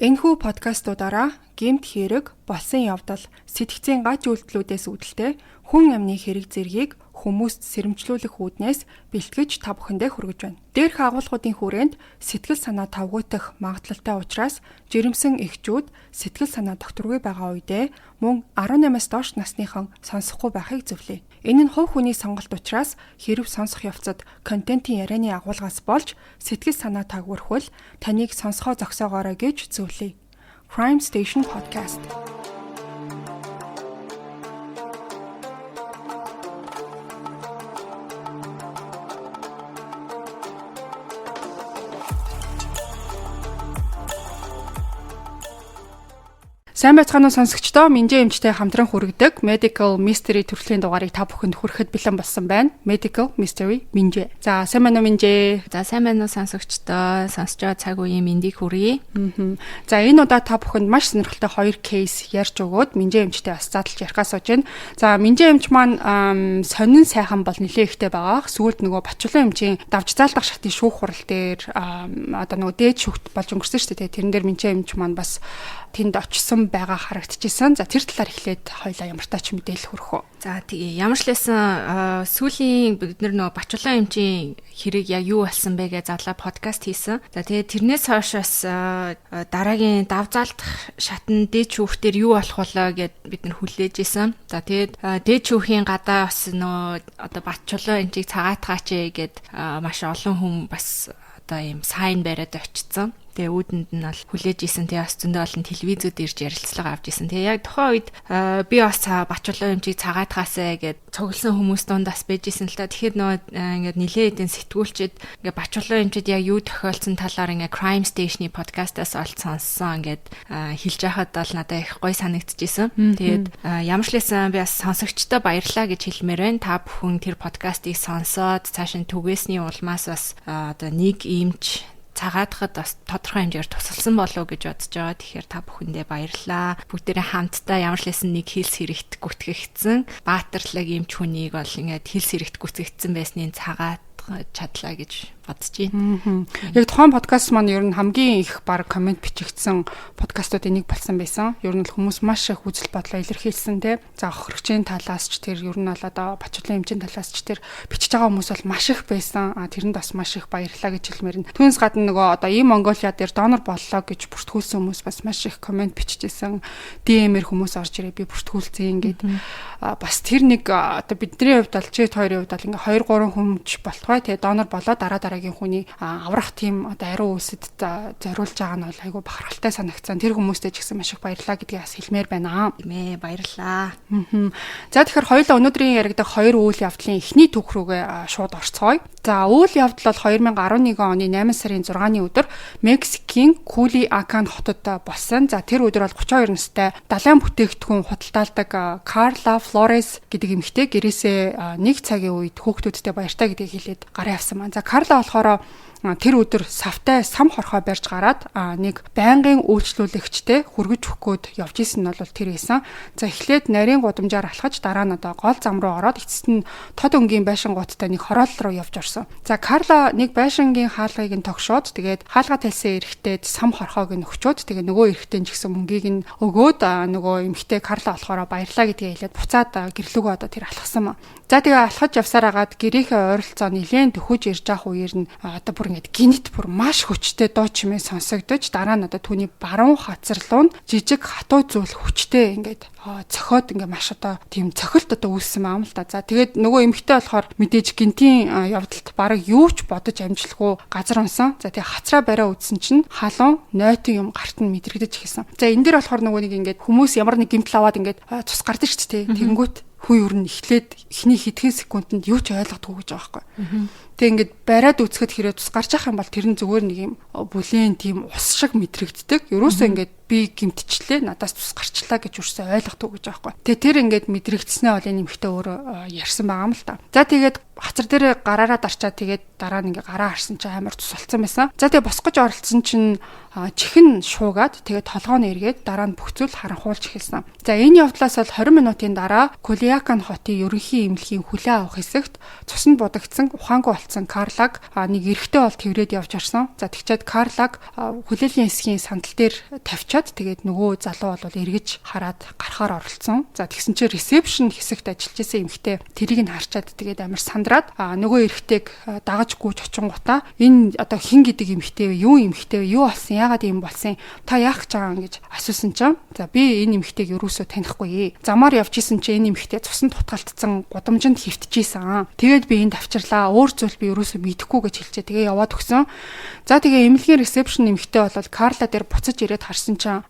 Энэхүү подкастуудаараа гэмт хэрэг, болсон явдал, сэтгцийн гач үйлдэлүүдээс үүдэлтэй хүн амны хэрэг зэргийг хүмүүст сэрэмжлүүлэх үүднээс бэлтгэж та бүхэндээ хүргэж байна. Дээрх агуулгуудын хүрээнд сэтгэл санаа тавгуйтах магадлалтай учраас жирэмсэн эхчүүд сэтгэл санаа докторгүй байгаа үедээ мөн 18-аас доош насныхан сонсохгүй байхыг зөвлөе. Энэ нь хувь хүний сонголт учраас хэрв сонсох явцад контентын ярианы агуулгаас болж сэтгэл санаа тагвархвал таныг сонсохоо зогсоогоорой гэж зөвлөе. Crime Station Podcast. Сайн байцгаана уу сонсогчдоо, Минжээ эмчтэй хамтран хүргэдэг Medical Mystery төрлийн дугаарыг та бүхэнд хүрэхэд бэлэн болсон байна. Medical Mystery Минжээ. За, сайн байна уу Минжээ? За, сайн байна уу сонсогчдоо, сонсож байгаа цаг үеийн мэндийг хүргэе. За, энэ удаа та бүхэнд маш сонирхолтой 2 кейс ярьж өгөөд Минжээ эмчтэй бас задлж ярихаас сууж байна. За, Минжээ эмч маань сонин сайхан бол нэлээд ихтэй байгаа. Сүүлд нөгөө Бачулан эмчийн давж заалдах шатны шүүх хурал дээр одоо нөгөө дээд шүүхт болж өнгөрсөн шүү дээ. Тэрэн дээр Минжээ эмч маань бас тэнд очсон байгаа харагдчихсан. За тэр талаар эхлээд хоёлаа ямар тач мэдээлэл хүргэх үү. За тэгээ ямар ч лсэн сүүлийн бид нөө Бачулан эмчийн хэрэг яг юу болсон бэ гэж задлаа подкаст хийсэн. За тэгээ тэрнээс хойш бас дараагийн давзаалдах шатны дээд шүүхтэр юу болох болоо гэд бид нар хүлээж исэн. За тэгээд дээд шүүхийн гадаа бас нөө одоо Бачулан эмчийг цагаатгаач гэд маш олон хүн бас одоо ийм сайн бариад очсон. Тэгээ үүдэнд нь бол хүлээж исэн. Тэгээ бас зөндөө олон телевизүүд ирж ярилцлага авч исэн. Тэгээ яг тухайн үед би бас Бачулан эмчийг цагаатгаасаа гэд цугласан хүмүүс дундаас байж исэн л та. Тэгэхээр нөө ингээд нилээ эдэн сэтгүүлчэд ингээд Бачулан эмчид яг юу тохиолдсон талаар ингээд Crime Station-ы подкастаас олж сонссон гэд хэлж байхад бол надад их гоё санагдчихсэн. Тэгээд ямар ч лсэн би бас сонсогчдоо баярлалаа гэж хэлмээр байна. Та бүхэн тэр подкастыг сонсоод цааш нь түгээсний улмаас бас одоо нэг эмч цагаатгад бас тодорхой хэмжээгээр тусалсан болов уу гэж бодож байгаа. Тэгэхээр та бүхэндээ баярлалаа. Бүгдээрээ хамтдаа ямар ч лсэн нэг хилс хэрэгт гүтгэгдсэн. Баатарлаг эмч хүнийг бол ингээд хилс хэрэгт гүтгэгдсэн байсны цагаат чадлаа гэж бодож байна. Яг тухайн подкаст маань ер нь хамгийн их баг комент бичигдсэн подкастуудын нэг болсон байсан. Ер нь хүмүүс маш их үзэл бодлоо илэрхийлсэн те. За хохирогчийн талаас ч тэр ер нь бол одоо Бачулан эмчийн талаас ч тэр бичиж байгаа хүмүүс бол маш их байсан. Тэрэнд бас маш их баярлалаа гэж хэлмээр нь. Түүнээс гадна нөгөө одоо ийм Монголиа дээр донор боллоо гэж бүртгүүлсэн хүмүүс бас маш их комент бичижсэн. DM-ээр хүмүүс орж ирээ би бүртгүүлсэн ингээд бас тэр нэг одоо бидний хувьд бол чит хоёрын хувьд бол ингээ 2-3 хүмж болтгой те донор болоо дараагийн хүний аврах тийм одоо ариун үйлсэд зориулж байгаа нь бол айгүй бахархалтай санагдсан. Тэр хүмүүстэй ч гэсэн маш их баярлалаа гэдгийг бас хэлмээр байна. Тиймээ баярлалаа. За тэгэхээр хоёулаа өнөөдрийн яригдах 2 үйл явдлын эхний түүх рүүгээ шууд орцгоё. За үйл явдал бол 2011 оны 8 сарын 6-ны өдөр Мексикийн Кулиакан хотод болсон. За тэр өдөр бол 32 настай далайн бүтээгдэхүүн худалдаалдаг Карла Флорес гэдэг эмэгтэй гэрээсээ 1 цагийн үед хүүхдүүдтэй баяртай гэдгийг хэлээд гараа явсан маань. За Карла болохоор тэр өдөр савтай сам хорхоо барьж гараад нэг байнгын үйлчлүүлэгчтэй хүргэж өгөхөд явж исэн нь бол тэр байсан. За эхлээд нарийн гудамжаар алхаж дараа нь одоо гол зам руу ороод эцэст нь тод өнгийн байшингуудтай нэг хороол руу явж орсон. За Карла нэг байшингийн хаалгыг нь тогшоод тэгээд хаалга талсан эрэгтэйд сам хорхоог нь өгчөөд тэгээд нөгөө эрэгтэй ч гэсэн мөнгийг нь өгөөд нөгөө эмэгтэй Карла болохоор баярлаа гэдгээ хэлээд буцаад гэрлүүгөө одоо тэр алхсан. За тэгээ алхаж явсаар агаад гэрийнхээ ойролцоо нэлээд төхөж ирж явах үеэр нь одоо бүр ингээд гинт бүр маш хүчтэй дуу чимээ сонсогдож дараа нь одоо түүний баруун хацарлуу нь жижиг хатуу зүйл хүчтэй ингээд цохоод ингээ маш одоо тийм цохилт одоо үүссэн юм л та. За тэгээд нөгөө эмэгтэй болохоор мэдээж гинтийн явдалт бараг юу ч бодож амжлахгүй газар унсан. За тэгээд хацраа бариа үдсэн чинь халуун нойтон юм гарт нь мэдрэгдэж эхэлсэн. За энэ дээр болохоор нөгөө нэг ингээд хүмүүс ямар нэг гимтэл аваад ингээд цус гардаг шүү дээ. Тэгэнгүүт хүн ер нь эхлээд эхний хэдхэн секундэд юу ч ойлгохгүй гэж байгаа байхгүй. Тэг ингээд бариад үцхэд хэрэг тус гарч ах юм бол тэр нь зүгээр нэг юм бүлээн тийм ус шиг мэдрэгддэг. Ерөөсөө ингээд би гимтчлээ надаас тус гарчлаа гэж үрсээ ойлгохгүй гэж байгаа байхгүй. Тэг тэр ингээд мэдрэгдснээ бол энэ эмэгтэй өөрөө ярьсан байгаа юм л та. За тэгээд хацар дээр гараараа дарчаад тэгээд дараа нь ингээ гараа харсан чинь амар тус болсон байсан. За тэгээд босгож оролцсон чинь чихэн шуугаад тэгээд толгооны эргээд дараа нь бүх зүйл харанхуулж эхэлсэн. За энэ явдлаас бол 20 минутын дараа Кулиакан хотын ерөнхий эмнэлгийн хүлээн авах хэсэгт цуснд будагдсан ухаангүй болсон Карлаг нэг эрэгтэй бол тэврээд явж орсон. За тэгчээд Карлаг хүлээлийн хэсгийн сандал дээр тавьчаад тэгээд нөгөө залуу бол эргэж хараад гарахаар оролцсон. За тэгсэн чинь ресепшн хэсэгт ажиллаж байсан эмэгтэй тэрийг нь харчаад тэгээд амар сандраад нөгөө эрэгтэйг дагаж гүйж очингуудаа энэ одоо хин гэдэг эмэгтэй вэ? Юу эмэгтэй вэ? Юу болсон? Яагаад ийм болсон? Та яах гэж байгаа юм гэж асуусан чинь за би энэ эмэгтэйг юусоо танихгүй. Замаар явж исэн чинь энэ эмэгтэй цуснд тутгалтсан гудамжинд хөвтөжсэн. Тэгээд би энд авчирлаа. Өөр зүйл би юусоо мэдэхгүй гэж хэлчихээ. Тэгээ яваад өгсөн. За тэгээ эмнэлгийн ресепшн эмэгтэй бол Карла дээр буцаж ирээд харсан чинь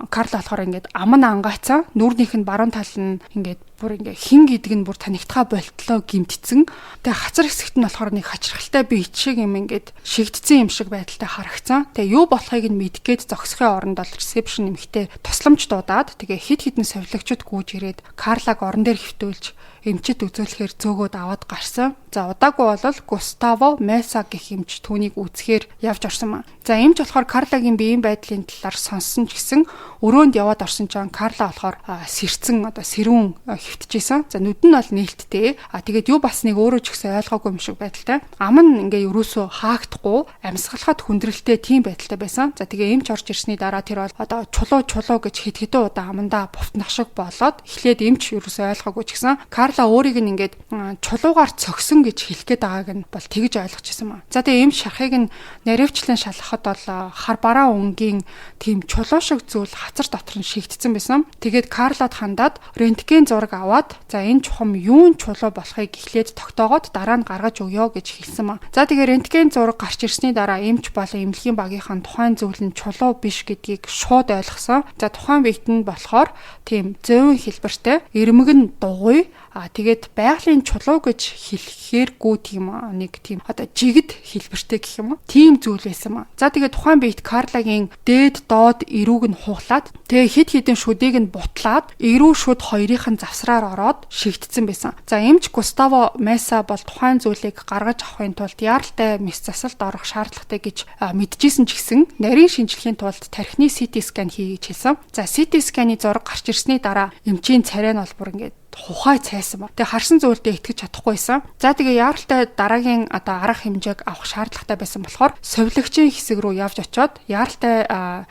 Карла болохоор ингээд аман ангаацсан. Нүүрнийх нь баруун тал нь ингээд бүр ингээ хин гэдэг нь бүр танигдхаа болтлоо гимтцэн. Тэгээ хацар хэсэгт нь болохоор нэг хачирхалтай бие шиг юм ингээд шигдсэн юм шиг байдалтай харагцсан. Тэгээ юу болохыг нь мэдэх гээд зогсохын оронд бол ресепшн эмэгтэй тусламж дуудаад тэгээ хид хідэн совилогчд гүйж ирээд Карлаг орон дээр хөвтүүлж эмчит үзүүлэхээр зөөгөөд аваад гарсан. За удаагүй бол Густаво Меса гэх эмч түүнийг үзэхээр явж орсон маа. За эмч болохоор Карлагийн биеийн байдлын талаар сонссон ч гэсэн өрөөнд яваад орсон чинь Карла болохоор сэрцэн одоо сэрүүн хөвтөжсэн. За нүд нь бол нээлттэй. Тэгээд юу басныг өөрөө ч гэсэн ойлгоогүй юм шиг байдалтай. Ам нь ингээ ерөөсөө хаагдахгүй амьсгалахад хүндрэлтэй тийм байдалтай байсан. За тэгээ эмч орж ирсний дараа тэр бол одоо чулуу гэж хэд хэдэн удаа амандаа бовтнах шиг болоод эхлээд эмч ерөөсөө ойлгоогүй ч гэсэн Карла өөрийг нь ингээд чулуугаар цогсон гэж хэлэх гээд байгааг нь бол тэгж ойлгочихсон маа. За тэгээ эмч шарахыг нь наривчлан шалгахад бол хар бараа өнгийн тийм чулуу шиг зүйл хацар дотор нь шигдсэн байсан. Тэгээд Карлад хандаад рентген зураг аваад за энэ чухам юун чулуу болохыг эхлээд тогтоогоод дараа нь гаргаж өгөө гэж хэлсэн маа. За тэгээ рентген зураг гарч ирсний дараа эмч болон эмнэлгийн багийнхан тухайн зүйл нь чулуу биш гэдгийг шууд ойлгосон. За тухайн биет нь болохоор тийм зөөвөн хэлбэртэй эрмэг нь дугуй тэгээд байгалийн чулуу гэж хэлэхээргүй тийм нэг тийм одоо жигд хэлбэртэй гэх юм уу? Тийм зүйл байсан маа. За тэгээд тухайн биет Карлагийн дээд доод эрүүг нь хуглаад тэгээд хид хідэн шүдийг нь бутлаад эрүү шүд хоёрын завсраар ороод шигдсэн байсан. За эмч Густаво Меса бол тухайн зүйлийг гаргаж авахын тулд яаралтай мэс засалд орох шаардлагатай гэж мэдчихсэн ч гэсэн нарийн шинжилгээний тулд тархины CT скан хий гэж хэлсэн. За CT сканы зураг гарч ирсний дараа эмчийн царай нь бол бүр ингээд тухай цайсан ба. Тэгээ харсан зүйлдээ итгэж чадахгүйсэн. За тэгээ яаралтай дараагийн одоо арга хэмжээг авах шаардлагатай байсан болохоор совилогчийн хэсэг рүү явж очиод яаралтай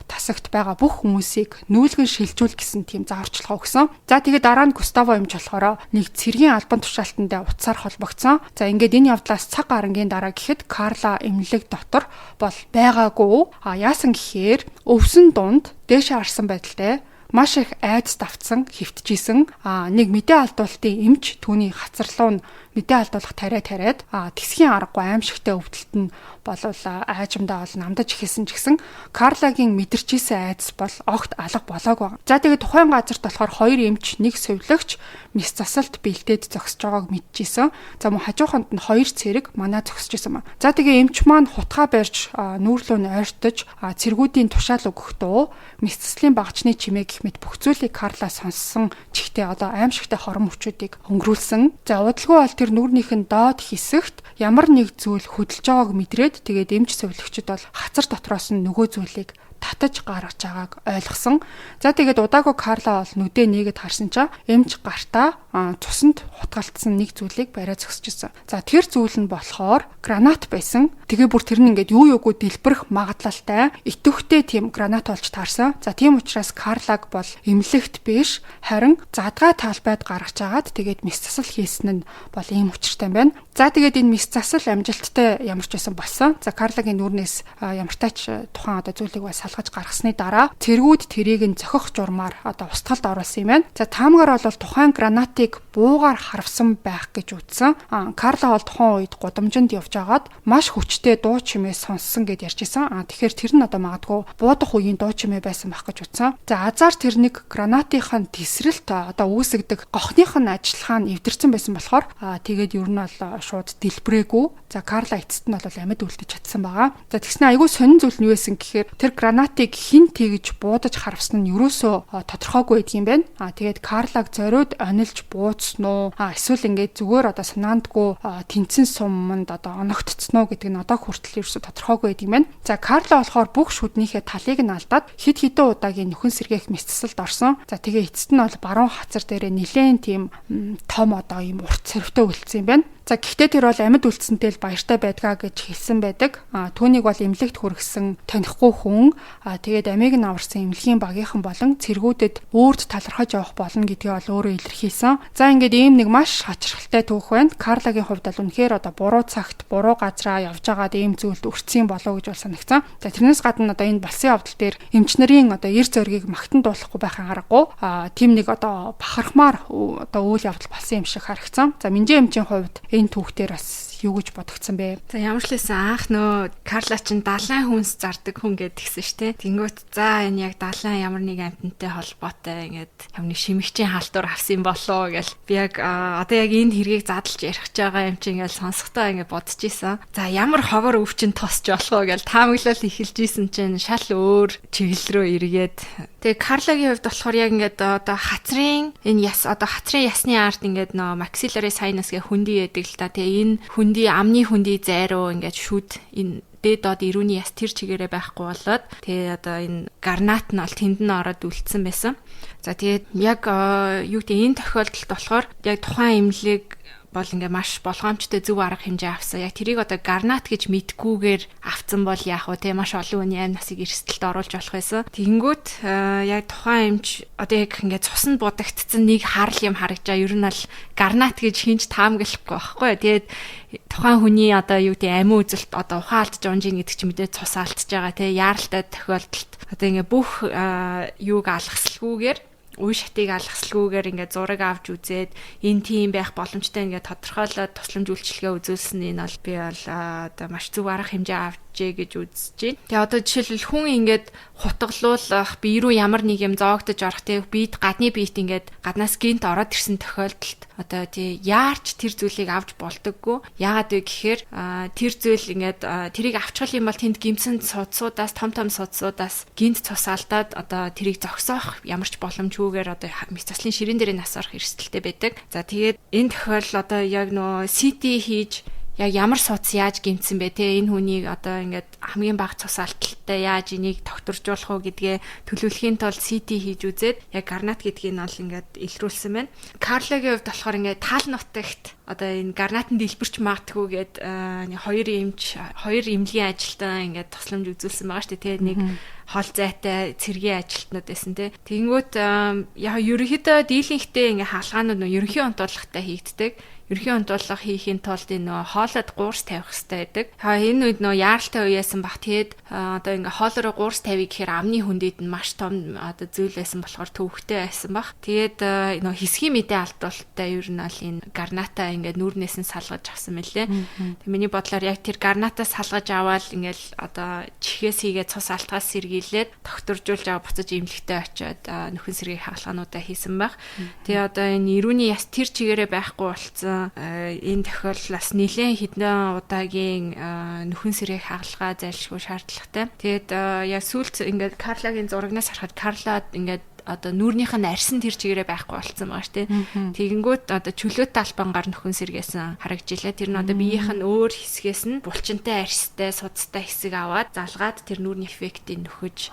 тасагт байгаа бүх хүмүүсийг нүүлгэн шилжүүл гэсэн тийм зааварчилгаа өгсөн. За тэгээ дараа нь Густаво эмч болохоор нэг цэргийн албан тушаалтандаа утсаар холбогдсон. За ингээд энэ явдлаас цаг гарангийн дараа гэхэд Карла эмнэлэг дотор бол байгаагүй. Яасан гэхээр өвсөн дунд дээшээ харсан байдалтай маш их айдас давтсан хөвтөжсэн нэг мэдээ алдуулалтын эмч түүний хацарлуу нь мэдээ алдуулах тариад тэсгийн аргагүй аимшигтай өвдөлт нь болов айжмдаа бол намдаж ихсэн ч гэсэн Карлагийн мэдэрчээсэн айдас бол огт алга болоогүй. За тэгээд тухайн газарт болохоор хоёр эмч нэг совилогч мис засалт бэлдээд зогсож байгааг мэдчихсэн. За мөн хажууханд нь хоёр цэрэг манаа зогсож байсан ба. За тэгээ эмч маань хутгаа барьж нүүрлөө нь ойртож цэргүүдийн тушаал өгөхдөө мис заслын багчны чимээ гэх мэт бүх зүйлийг Карла сонссон чихтэй одоо аимшигтай хором хүчүүдийг өнгөрүүлсэн. За удалгүй бол тэр нүүрнийх нь доод хэсэгт ямар нэг зүйл хөдөлж байгааг мэдрээд тэгээд эмч совилогчд бол хацар дотроос нь нөгөө зүйлийг татаж гаргаж байгааг ойлгосон. За тэгээд удаагүй Карла бол нүдээ нээгээд харсан чинь эмч гартаа цуснд хутгалтсан нэг зүйлийг бариа зогсчихсан. За тэр зүйл нь болохоор гранат байсан. Тэгээ бүр тэр нь ингээд юу юугүй дэлбэрэх магадлалтай итвэхтэй тийм гранат болж таарсан. За тийм учраас Карлаг бол эмнэлэгт биш харин задгай талбайд гаргаж агаад тэгээд мис засал хийсэн нь бол ийм учиртай байна. За тэгээд энэ мис засал амжилттай ямар ч байсан болсон. За Карлагийн нүрнээс ямартай ч тухайн одоо зүйлийг бас салгаж гаргасны дараа цэргүүд тэрийг нь зохих журмаар одоо устгалд оруулсан юм байна. За таамгаар бол тухайн гранатыг буугаар харвсан байх гэж үзсэн. Карла бол тухайн үед гудамжинд явж агаад маш хүчтэй дуу чимээ сонссон гэд ярьж исэн. Тэгэхээр тэр нь одоо магадгүй буудах үеийн дуу чимээ байсан байх гэж үзсэн. За азар тэр нэг гранатынхаа тесрэлт одоо үүсгдэг гохных нь ажиллагаа нь эвдэрсэн байсан болохоор тэгээд ер нь бол шууд дэлбрээгүй. За Карла эцэст нь бол амьд үлдэж чадсан байгаа. За тэгснэ айгүй сонин зүйл нь юу байсан гэхээр тэр гранат Гарнатыг хэн тэгж буудаж харвсан нь ерөөсөө тодорхойгүй байдаг юм байна. Тэгээд Карлаг зориуд онилж буудсан уу? Эсвэл ингээд зүгээр одоо санаандгүй тэнцэн суманд одоо оногдцсон уу гэдэг нь одоо хүртэл ерөөсөө тодорхойгүй байдаг юм байна. За Карла болохоор бүх шүднийхээ талыг нь алдаад хэд хэдэн удаагийн нөхөн сэргээх мэсцэлд орсон. За тэгээ эцэст нь бол баруун хацар дээрээ нэлээд тийм том одоо ийм урт царвтай үлдсэн юм байна. За гэхдээ тэр бол амьд үлдсэнтэй л баяртай байдгаа гэж хэлсэн байдаг. Түүнийг бол эмнэлэгт хүргэсэн танихгүй хүн. Тэгээд амийг нь аварсан эмнэлгийн багийнхан болон цэргүүдэд өөрт талархаж явах болно гэдгийг бол өөрөө илэрхийлсэн. За ингээд ийм нэг маш хачирхалтай түүх байна. Карлагийн хувьд бол үнэхээр одоо буруу цагт буруу газраа явж байгаад ийм зүйлд өртсөн болоо гэж бол санагцсан. За тэрнээс гадна одоо энэ балсын явдал дээр эмч нарын одоо эр зоригийг магтан дуулахгүй байхын аргагүй. Тим нэг одоо бахархмаар одоо үйл явдал болсон юм шиг харагдсан. За Минжээ эмчийн хувьд энэ түүхтэр бас юу гэж бодогдсон бэ? За ямар ч лээсэн анх нөө Карла чинь далайн хүнс зардаг хүн гэдгийгсэн шүү дээ. Тэнгүүт за энэ яг далайн ямар нэг амьтантай холбоотой ингээд ямар нэг шимэгчийн хаалтур авсан болоо гэл би яг одоо яг энэ хэргийг задлж ярих гэж байгаа юм чинь ингээд сонсохдоо ингээд бодож исэн. За ямар ховор өвчин тосч болох вэ гэл таамаглал эхэлж исэн чинь шал өөр чиглэл рүү эргээд тэгээ Карлагийн хувьд болохоор яг ингээд одоо хацрын энэ хацрын ясны арт ингээд нөө maxillary sinus гэх хүндий яадаг л та. Тэгээ энэ хүндий амны хүндий зайруу ингээд шүд энэ дээд доод ирүүний яс тэр чигээрээ байхгүй болоод тэгээ одоо энэ гарнат нь бол тэнд нь ороод үлдсэн байсан. За тэгээд яг юу гэдэг энэ тохиолдолд болохоор яг тухайн эмнэлэг бол ингээ маш болгоомжтой зөв арга хэмжээ авсан. Яг тэрийг одоо гарнат гэж мэдгүйгээр авцсан бол яах вэ? Тэ маш олон хүний амь насыг эрсдэлд оруулж болох байсан. Тэгэнгүүт яг тухайн эмч одоо яг ингээ цуснд будагдцсан нэг харал юм харагчаа. Ер нь бол гарнат гэж хинж таамаглахгүй байхгүй. Тэгээд тухайн хүний одоо юу гэдэг амин үзэлт одоо ухаан алдж унжин гэдэг чи мэдээ цус алдчихж байгаа. Тэ яаралтай тохиолдолд одоо ингээ бүх юуг алгасалгүйгээр үе шатыг алгасалгүйгээр ингээд зураг авч үзээд энэ тийм байх боломжтой ингээд тодорхойлоод тусламж үйлчилгээ үзүүлсэн энэ бол би бол одоо маш зөв арга хэмжээ авчээ гэж үзэж байна. Тэгээ одоо жишээлбэл хүн ингээд хутгалуулах бие рүү ямар нэг юм зоогдож орох те биед гадны биет ингээд гаднаас гинт ороод ирсэн тохиолдолд одоо тий яарч тэр зүйлийг авч болдоггүй. Яагаад вэ гэхээр тэр зүйл ингээд тэрийг авчгал юм бол тэнд гимсэн судсуудаас том судсуудаас гинт цус алдаад одоо тэрийг зогсоох ямар ч боломжгүйгээр одоо цослын ширээн дээр нас орох эрсдэлтэй байдаг. За тэгээд энэ тохиолдол одоо яг нөө CT хийж яг ямар судас яаж гимтсэн бэ те энэ хүнийг одоо ингээд хамгийн бага цус алдaltaй яаж энийг докторжуулах уу гэдгээ төлөвлөхийн тулд CT хийж үзээд яг гарнат гэдгийг нь бол ингээд илрүүлсэн байна. Карлагийн хувьд болохоор ингээд таал нутагт одоо энэ гарнатын дэлбэрч магтгүйгээд хоёр эмнэлгийн ажилтан ингээд тусламж үзүүлсэн байгаа шүү дээ те нэг хол зайтай цэргийн ажилтнууд байсан те. Тэнгүүт яг ерөнхийдөө дийлэнхтэй ингээ хаалгаанууд нөө ерөнхий онцлогтой хийгддэг. Ерөнхий онцлог хийхийн тулд энэ хоолойд гуурс тавих хэрэгтэй байдаг. Энэ үед яаралтай үеэсэн бах тэгээд одоо ингээ хоолороо гуурс тавих гэхээр амны хүндэд нь маш том одоо зүйл байсан болохоор төвөгтэй байсан бах. Тэгээд хэсгийн мэдээ алдуулттай ер нь бол энэ гарната ингээ нүүрнээс нь салгаж авсан мэлээ. Тэг миний бодлоор яг тэр гарнатаас салгаж аваад ингээл одоо чихээс хийгээд цус алтгаас сэргийлээд докторжуулж аваа буцаж эмнэлэгтээ очиод нөхөн сэргийн хаалгануудаа хийсэн бах. Тэгээ одоо энэ ирүүний яс тэр чигээрээ байхгүй болцсон. Энэ тохиолдлоос нэлээд хэдэн удаагийн нөхөн сэргийг хагалгаа зайлшгүй шаардлагатай. Тэгээд яг сүүлд ингээд Карлагийн зурагнаас харахад Карла ингээд одоо нүүрнийх нь арьсан тэр чигээрээ байхгүй болцсон байгаа шүү дээ. Тэгэнгүүт одоо чөлөөт талбангаар нөхөн сэргээсэн харагжилаа. Тэр нь одоо биеийнх нь өөр хэсгээс нь булчинтай арьстай судастай хэсэг аваад залгаад тэр нүүрний эффектийг нөхөж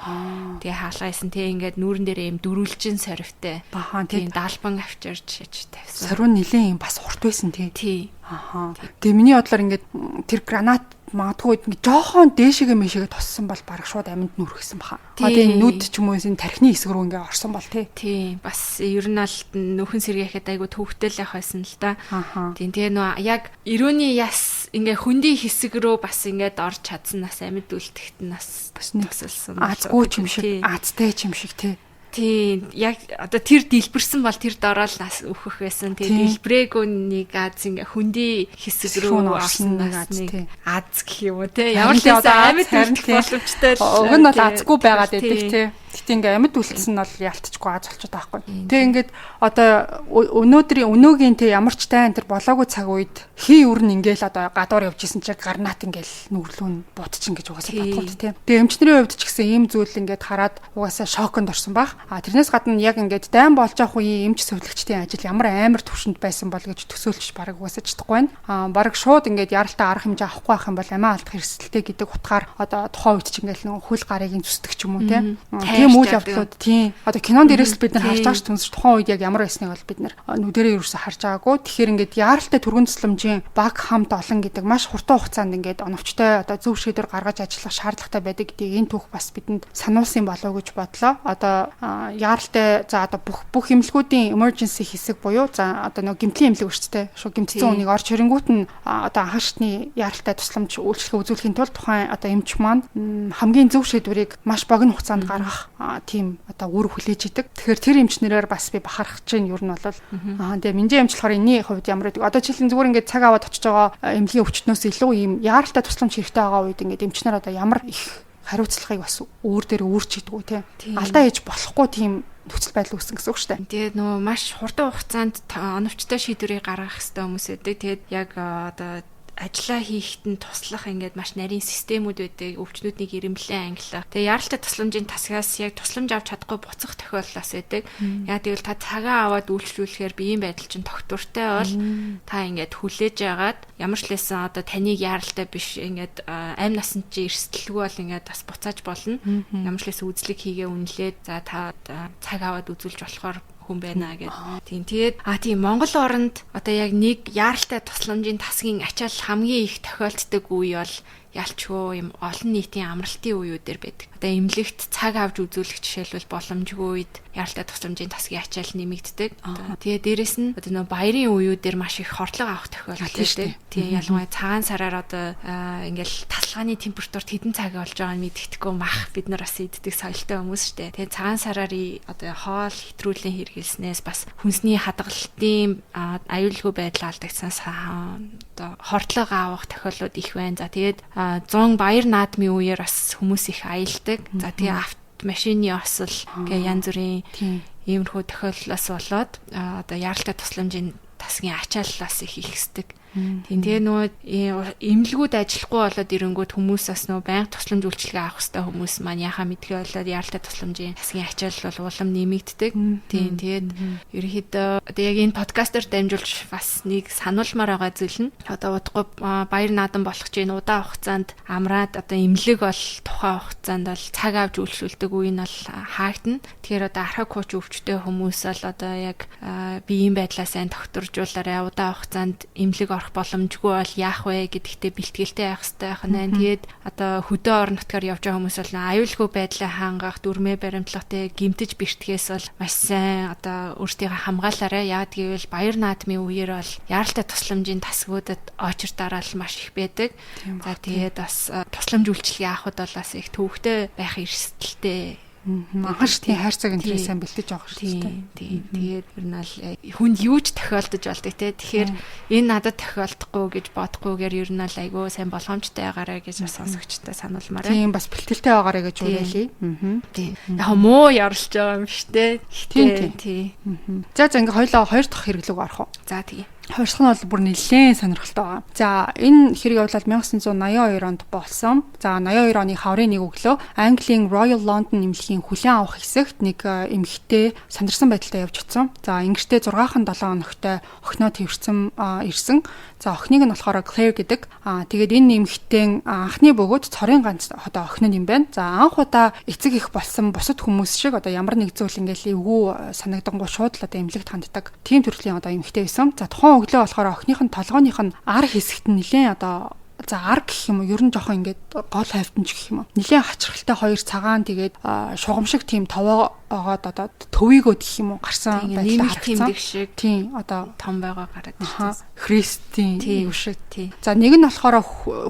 тэгээ хаалгайсан. Тэгээ ингээд нүүрэн дээрээ юм дөрүлжин сорвтой. Тийм далбан авчирч тавьсан. Сорвын нилээн юм бас урт байсан тий. Тэгээ миний бодлоор ингээд тэр гранат магадгүй ингээд жоохон дээшээгээ мэшээгээ тоссон бол бараг шууд аминд нүргэсэн баха. Тэгээ нүд ч юм уу энэ тархины хэсэг рүү ингээд орсон бол тий. Бас ер нь ал нөхөн сэргээхэд айгу төвхтэй л явах байсан л да. Тийм тэгээ нөө яг ирүүний яс ингээд хөндөй хэсэг рүү бас ингээд орж чадсанаас амьд үлдэхт нь бас тусалсан. Азгүй ч юм шиг, азтай ч юм шиг тий. Тийм яг одоо тэр дэлбэрсэн бол тэр дороо л нас өөхөх байсан. Тэгээ дэлбрээгүй нэг аз ингээ хөндөй хэсэг рүү орсон нэг аз гэх юм уу те. Ямар ч байсан амьд үлдэх боломжтой л. Уг нь бол азгүй байгаад байдаг те. Гэтэ ингээ амьд үлдсэн нь бол ялтчгүй аз болчиход байгаа байхгүй. Тэгээ ингээд одоо өнөөгийн тэг ямар ч тань тэр болоогүй цаг үед хий өрн ингээл одоо гадуур явж исэн чинь гарнат ингээл нүглүүн будчих гэж угаасаа бодлоо тий. Тэгээ эмчнэрийн хувьд ч гэсэн ийм зүйл ингээд хараад угаасаа шоконд орсон баг. Тэрнээс гадна яг ингээд дайн болж авах үеийн эмч зөвлөгчдийн ажил ямар амар төвшөнд байсан бол гэж төсөөлж бараг угаасаа чадахгүй байна. Бараг шууд ингээд яралтай арга хэмжээ авахгүй байх юм бол амиа алдах эрсдэлтэй гэдэг утгаар одоо тухайн үед ч ингээл нэг хөл гарыг зүсдэг ч юм уу тий. Тийм үйл явдлууд тий. Одоо кинонд дээрээс л бид нар харж байгаа ш түнс тухайн үед яг ямар байсныг бол бид нар нүдэрээ ерөөсө харж байгаагүй. Тэгэхээр ингээд яралтай түргэн тусламжийн баг хамт олон гэдэг маш хурдан хугацаанд ингээд оновчтой одоо зөв шийдвэр гаргаж ажиллах шаардлагатай байдаг гэдгийг энэ түүх бас бидэнд сануулсан болов уу гэж бодлоо. Одоо яралтай за одоо бүх эмнэлгүүдийн emergency хэсэг буюу за одоо нэг гэмтлийн эмнэлэг өрчтэй шүү гэмтсэн үнийг орж ирэнгүүт нь одоо анхан шатны яралтай тусламж үйлчлэгээ үзүүлэхийн тулд тухайн одоо эмч маань хамгийн зөв шийдвэрийг маш богино хугацаанд гаргах тийм одоо үр хүлээж идэг. Тэгэхээр тэр эмчнэрээр бас би бахархаж чинь ер нь бол тэгээ менжээ эмч болохоор энэний хувьд ямар гэдэг. Одоо жишээлбэл зүгээр ингээд цаг аваад очиж байгаа эмнэлгийн өвчтнөөс илүү ийм яралтай тусламж хэрэгтэй байгаа үед ингээд эмчнэр одоо ямар их хариуцлагыг бас өөр дээр өөрчилдөггүй тий. Алдаа хийж болохгүй тийм нөхцөл байдал үүсгэн гэсэн үг шүү дээ. Тэгээд нөгөө маш хурдан хугацаанд оновчтой шийдвэрийг гаргах хэрэгтэй хүмүүс байдаг. Тэгээд яг одоо ажиллаа хийхэд нь туслах ингээд маш нарийн системүүд байдаг, өвчнүүднийг ирэмблэн ангилах. Тэгээ яралтай тусламжийн тасгаас яг тусламж авч чадахгүй буцах тохиолдлоос байдаг. Яа тэгвэл та цагаа аваад үйлчлүүлэхээр биеийн байдал чинь тогтвортой бол та ингээд хүлээж агаад ямар ч лээсэн одоо таныг яралтай биш ингээд амь насанд чи эрсдэлгүй бол ингээд бас буцааж болно. Ямар ч лээсэн үзлэг хийгээ үнэлээд за та цаг аваад үзүүлж болохоор хүн байна гэдэг. Тийм Монгол оронд одоо яг нэг яралтай тусламжийн тасгийн ачаал хамгийн их тохиолддог үе бол ялчгүй юм олон нийтийн амралтын үеүүдээр байдаг. Одоо эмнэлэгт цаг авч үзүүлэх жишээлбэл боломжгүй үед яралтай тусламжийн тасгийн ачаал нэмэгддэг. Тэгээ дээрэс нь одоо нөө баярын үеүүдээр маш их хордлого авах тохиолдол байдаг. Тийм ялангуяа цагаан сараар одоо ингээл тасалгааны температурт хэдэн цаг болж байгааг мэддэхгүй мах бид нар бас иддэг соёлтой хүмүүс шүү дээ. Тэгээ цагаан сараар одоо хоол хэтрүүлэн хэрэглэснээс бас хүнсний хадгалтын аюулгүй байдал алдагдсанаас одоо хордлого авах тохиолдлууд их байна. За тэгээд 100 баяр наадмын үеэр бас хүмүүс их аялдаг. За тэгээ машины осол гэх янз бүрийн иймэрхүү тохиолдлоос болоод одоо яралтай тусламжийн тасгийн ачааллаас их ихсдэг. Тэгээ нөгөө эмнэлгүүд ажиллахгүй болоод ирэнгүүт хүмүүс бас нөгөө байнга тусламж үйлчилгээ авах хэрэгтэй хүмүүс маань яхаа мэдгээ болоод яралтай тусламжийн тасгийн ачаал бол улам нэмэгддэг. Тэгээд ерөнхийдөө одоо яг энэ подкастер дамжуулж бас нэг сануулмаар байгаа зүйл нь одоо удахгүй баяр наадам болох чинь удаан хугацаанд амраад одоо эмнэлэг бол тухайн хугацаанд бол цаг авч үйлчлүүлдэг үе нь бол хаагдана. Тэгэхээр одоо архаг хууч өвчтэй хүмүүс бол одоо яг биеийн байдлаа сайн тогтворжуулаарай, удаан хугацаанд эмнэлэг орох боломжгүй бол яах вэ гэдэгтээ бэлтгэлтэй байх хэрэгтэй байна. Тэгээд одоо хөдөө орон нутгаар явж байгаа хүмүүс бол аюулгүй байдлаа хангах, дүрмээ баримтлагтай гэмтэж бэртгэхээс бол маш сайн одоо өөртөө хамгаалаарай. Яг гэвэл баяр наадмын үеэр бол яралтай тусламжийн тасгуудад очир дараал маш их байдаг. За тэгээд бас тусламж үйлчилгээ авахд бол бас их төвөгтэй байх эрсдэлтэй. Маш тийм хайрцаг энтрээ сайн бэлтэж байгаа шүү дээ. Тэгээд ер нь бол хүнд юу ч тохиолдож болдог те. Тэгэхээр энэ надад тохиолдохгүй гэж бодохгүйгээр ер нь бол айгүй сайн болгоомжтой байгаарай гэж бас сонсогчтой сануулмаар байна. Тийм бас бэлтгэлтэй байгаарай гэж уриалъя. Тийм. Яг муу ярилж байгаа юм шүү дээ. Тийм. За ингээ хоёлоо хоёр дахь хэрэглэг орох уу? За тийм. Хоёрсох нь бол бүр нэлээд сонирхолтой байгаа. За энэ хэрэг явуулаад 1982 онд болсон. За 82 оны хаврын 1 өглөө Английн Royal London эмнэлгийн хүлээн авах хэсэгт нэг эмэгтэй сандарсан байдалтай явж очсон. За ингэртэй 6-7 хоногтой охиноо твэрсэн ирсэн. За охиныг нь болохоор Claire гэдэг. Тэгээд энэ эмэгтэй анхны бөгөөд цорын ганц одоо охин юм байна. За анх удаа эцэг их болсон бусад хүмүүс шиг одоо ямар нэг зүйл ингээл эвгүй санагдангуй шууд л одоо эмнэлэгт ханддаг. Тийм төрлийн одоо эмэгтэй байсан. За тухайн өглөө болохоор охиных нь толгойных нь ар хэсэгт нь нэлээд одоо за ар гэх юм уу ер нь жоохон ингээд гол хавтанч гэх юм уу нэлээд хачирхалтай хоёр цагаан тэгээд шугамшиг тийм товоо оогоод одоо төвийгөө гэх юм уу гарсан байдлаа харагдсан. Шиг тийм одоо том байгаа гараад ирсэн. Христийн юу шиг тий. За нэг нь болохоор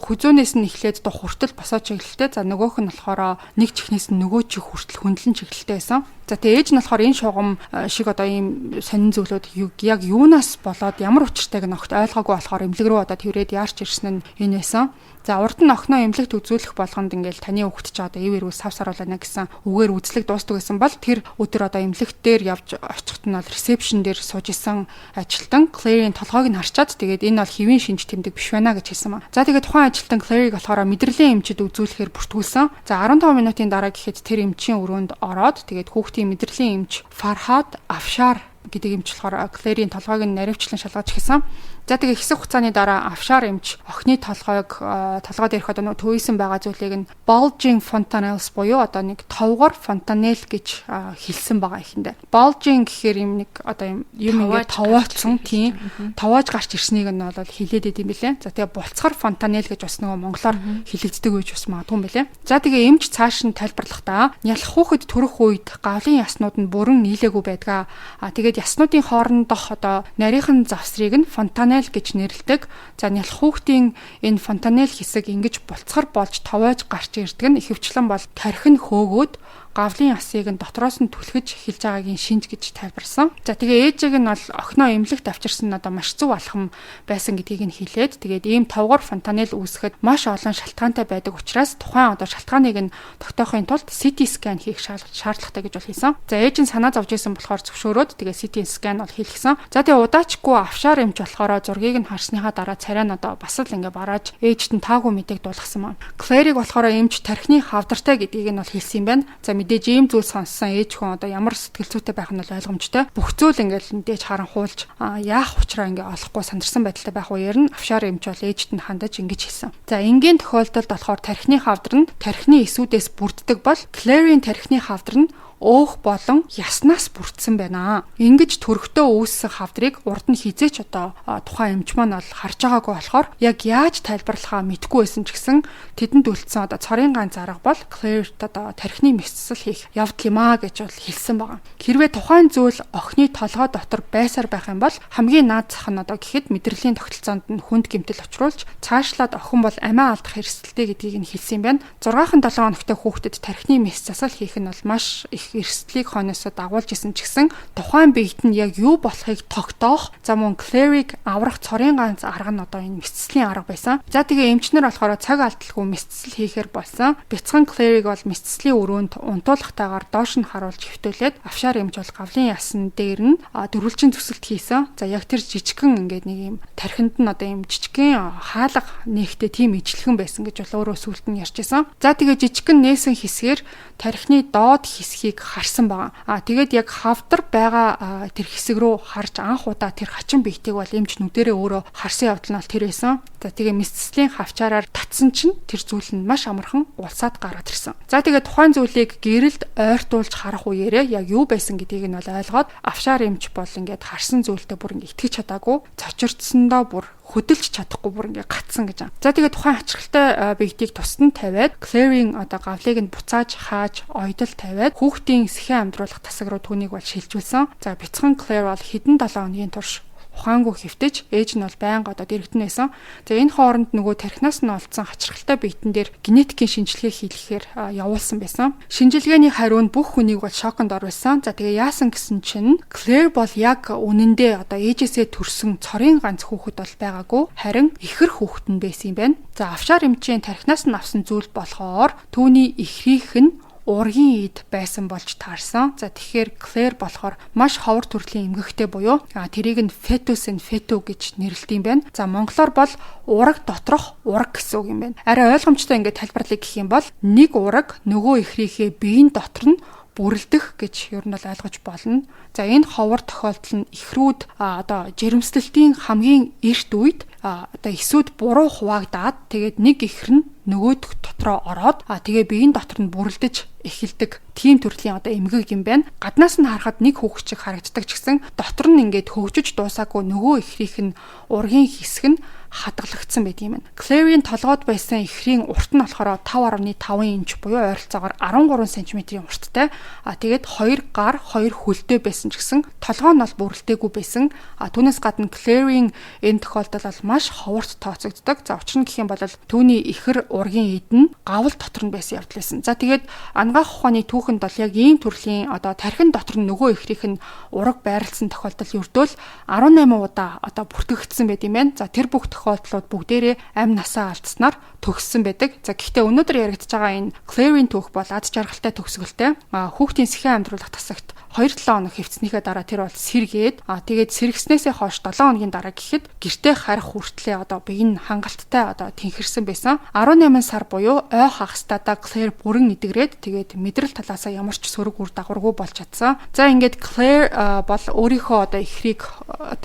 хүзөөнөөс нь эхлээд доо хүртэл босоо чиглэлтэй. За нөгөөх нь болохоор нэг чихнээс нь нөгөө чих хүртэл хөндлөн чиглэлтэй байсан. За тэгээ ээж нь болохоор энэ шугам шиг одоо ийм сонин зүйлүүд яг юунаас болоод ямар учиртайг нь огт ойлгоогүй болохоор эмнэлэг рүү одоо тэрээд яарч ирсэн нь энэ байсан. За урд нь охиноо эмнэлэгт үзүүлэх болгонд ингээл таны хүүхэд ч одоо ивэр үс савсаруулна гэсэн үгээр үзлэг дуустдаг гэсэн бол тэр өдөр одоо эмнэлэгт дээр явж очихт нь бол ресепшн дээр сууж исэн ажилтан Claire-ийн толгойг нь харчаад тэгээд энэ бол хэвийн шинж тэмдэг биш байна гэж хэлсэн ба. За тэгээд тухайн ажилтан Claire-ийг болохоор мэдрэлийн эмчид үзүүлэхээр бүртгүүлсэн. За 15 минутын дараа гэхэд тэр эмчийн өрөөнд ороод тэгээд хүүхдийн мэдрэлийн эмч Farhad Afshar гэдэг эмч болохоор Claire-ийн толгойг нь наривчлан шалгаж эхэлсэн. За тэгээ хэсэг хугацааны дараа Afshar эмч охины толгой дээрх одоо төвийсэн байгаа зүйлийг нь bulging fontanelles буюу одоо нэг товгор фонтанел гэж хэлсэн байгаа ихэндээ. Bulging гэхээр юм нэг одоо юм ингээд товооцсон тийм товоож гарч ирснийг нь бол хэлээд идэм билээ. За тэгээ булцгар фонтанел гэж бас нөгөө монголоор хэлэгддэг гэж бас магадгүй юм билээ. За тэгээ эмч цааш нь тайлбарлахдаа нялх хүүхэд төрөх үед гавлын яснууд нь бүрэн нийлээгүй байдгаа. Тэгээд яснуудын хоорондох одоо нарийнхан завсрыг нь фонтанел гэж нэрлэдэг. За нялх хүүхдийн энэ фонтанел хэсэг ингэж булцгар болж товоож гарч ирдэг нь ихэвчлэн бол тархин хөөгөөд гавлын ясыг нь дотроос нь түлхэж эхэлж байгаагийн шинж гэж тайлбарсан. За тэгээ ээжийг нь бол охиноо эмнэлэгт авчирсан нь одоо маш зөв алхам байсан гэдгийг нь хэлээд тэгээд ийм товгор фонтанел үүсгэхэд маш олон шалтгаантай байдаг учраас тухайн одоо шалтгааныг нь тогтоохын тулд CT scan хийх шаардлагатай гэж бол хэлсэн. За ээж нь санаа зовж исэн болохоор зөвшөөрөөд тэгээд CT scan бол хийлгсэн. За тэгээ удаачгүй Afshar эмч болохоор зургийг нь харсныхаа дараа царай нь одоо бас л ингээ барааж ээжт нь таагүй мэдээг дуулгасан байна. Claire-ийг болохоор эмч тархины хавдартай гэдгийг нь бол хэлсэн юм байна. За мэдээж ийм зүйл сонссон ээж хүн одоо ямар сэтгэл зүйтэй байх нь бол ойлгомжтой. Бүх зүйл ингээл мэдээж харанхуулж яах учраа ингээ олохгүй сандарсан байдалтай байх үеэр нь Afshar эмч бол ээжт нь хандаж ингэж хэлсэн. За энгийн тохиолдолд болохоор тархины хавдар нь тархины эсүүдээс бүрддэг бол Claire-ийн тархины хавдар нь өөх болон яснаас бүрдсэн байна. Ингэж төрхтөө үүссэн хавдрыг урд нь хизээч одоо тухайн эмч маань бол харж байгаагүй болохоор яг яаж тайлбарлахаа мэдэхгүй байсан ч гэсэн тэдэнд үлдсэн одоо цорын ганц арга бол Claire-т одоо тархины мэсцэл хийх явдал юм аа гэж бол хэлсэн байгаа. Хэрвээ тухайн зүйл охины толгой дотор байсаар байх юм бол хамгийн наад зах нь одоо гэхэд мэдрэлийн тогтолцоонд нь хүнд гэмтэл учруулж цаашлаад охин бол амиа алдах эрсдэлтэй гэдгийг нь хэлсэн юм байна. 6-7 хоногтой хүүхдэд тархины мэс засал хийх нь бол маш их эрсдлийг хойноосоо дагуулж исэн ч гэсэн тухайн биед нь яг юу болохыг тогтоох мөн Claire-ийг аврах цорын ганц арга нь одоо энэ мэсцлийн арга байсан. За тэгээ эмчнэр болохоор цаг алдалгүй мэсцэл хийхээр болсон. Бяцхан Claire-ийг бол мэсцлийн өрөөнд унтуулгатайгаар доош нь харуулж хөвтүүлээд Afshar эмч бол гавлын ясан дээр нь дөрвөлжин зүсэлт хийсэн. За яг тэр жижигхэн ингээд нэг юм тархинд нь одоо юм жижигхэн хаалга нэхтэй тийм ижлэхэн байсан гэж бол өөрөө сүлд нь ярьж исэн. За тэгээ жижигхэн нээсэн хэсгээр тархины доод хэсгийг харсан байгаа. Тэгээд яг хавдар байгаа тэр хэсэг рүү харж анх удаа тэр хачин биетийг бол эмч нүдэрээ өөрөө харсан явдал нь бол тэр байсан. За тэгээ мэсцлийн хавчаараар татсан чинь тэр зүйл нь маш амархан улсаад гараад ирсэн. За тэгээ тухайн зүйлийг гэрэлд ойртуулж харах үеэрээ яг юу байсан гэдгийг нь бол ойлгоод Afshar эмч бол ингээд харсан зүйлдээ бүр ингээд итгэж чадаагүй, цочирдсондоо бүр хөдөлж чадахгүй бүр ингээ гатсан гэж. За тэгээ тухайн ачралтай биетийг тусад нь тавиад Claire-ийн одоо гавлыг нь буцааж хааж ойдол тавиад хүүхдийн сэхэн амдруулах тасаг руу түүнийг бол шилжүүлсэн. За бяцхан Claire бол хэдэн 7 хоногийн турш ухаангүй хэвтэж ээж нь бол байнга одоо дэрэгдэн байсан. За энэ хооронд нөгөө тархинаас нь олдсон хачралтай биетэн дээр генетикийн шинжилгээ хийлгэхээр явуулсан байсан. Шинжилгээний хариу нь бүх хүнийг бол шоконд оруулсан. За тэгээ яасан гэсэн чинь Claire бол яг үнэндээ одоо ээжээсээ төрсөн цорын ганц хүүхэд бол байгаагүй, харин ихэр хүүхэд нь байсан юм байна. За Afshar эмчийн тархинаас нь авсан зүйл болохоор түүний ихрийнх нь ургийн ид байсан болж таарсан. За тэгэхээр Claire болохоор маш ховор төрлийн эмгэгтэй буюу тэрийг нь fetus in fetu гэж нэрлэдэг юм байна. За монголоор бол ураг доторх ураг гэсэн үг юм байна. Арай ойлгомжтой ингээд тайлбарлая гэх юм бол нэг ураг нөгөө ихрийнхээ биеийн дотор нь бүрлдэх гэж ер нь бол ойлгож болно. За энэ ховор тохиолдол нь ихрүүд одоо жирэмслэлтийн хамгийн эрт үед одоо эсүүд буруу хуваагдаад тэгээд нэг ихэр нь нөгөөдөх дотроо ороод тэгээ биеийн дотор нь бүрлдэж эхэлдэг тийм төрлийн одоо эмгэг юм байна. Гаднаас нь харахад нэг хүүхчиг харагддаг ч гэсэн дотор нь ингээд хөгжиж дуусаагүй нөгөө ихрийнх нь ургийн хэсэг нь хадгалагдсан байдаг юм. Claire-ийн толгойд байсан ихрийн урт нь болохоор 5.5 инч буюу ойролцоогоор 13 см-ийн урттай. Тэгээд 2 гар, 2 хөлтэй байсан ч гэсэн толгой нь бол бүрэлдээгүй байсан. Түүнээс гадна Claire-ийн энэ тохиолдол бол маш ховорт тооцогддог. За учир нь гэх юм бол түүний ихэр ургийн эд нь гавл дотор нь байсан явдал байсан. За тэгээд ангаах ухааны түүхэнд бол яг ийм төрлийн тархин дотор нь нөгөө ихрийнх нь ураг байрлсан тохиолдол ердөө 18 удаа бүртгэгдсэн байт юм байна. За тэр бүх тохиолдлууд бүгдээрээ амь насаа алдснаар төгссөн байдаг. За гэхдээ өнөөдөр яригдж байгаа энэ Claire-ийн түүх бол аз жаргалтай төгсгөлтэй. Хүүхдийн сэхэн амьдруулах тасагт 2-7 хоног хэвцснийхээ дараа тэр бол сэргээд тэгээд сэргснээсээ хойш 7 хоногийн дараа гэхэд гэртээ харих хүртлээ бие нь хангалттай тэнхэрсэн байсан. 18 сар буюу ой хагастада Claire бүрэн идэгрээд тэгээд мэдрэл талаасаа ямар ч сөрөг үр дагаваргүй болж чадсан. За ингээд Claire бол өөрийнхөө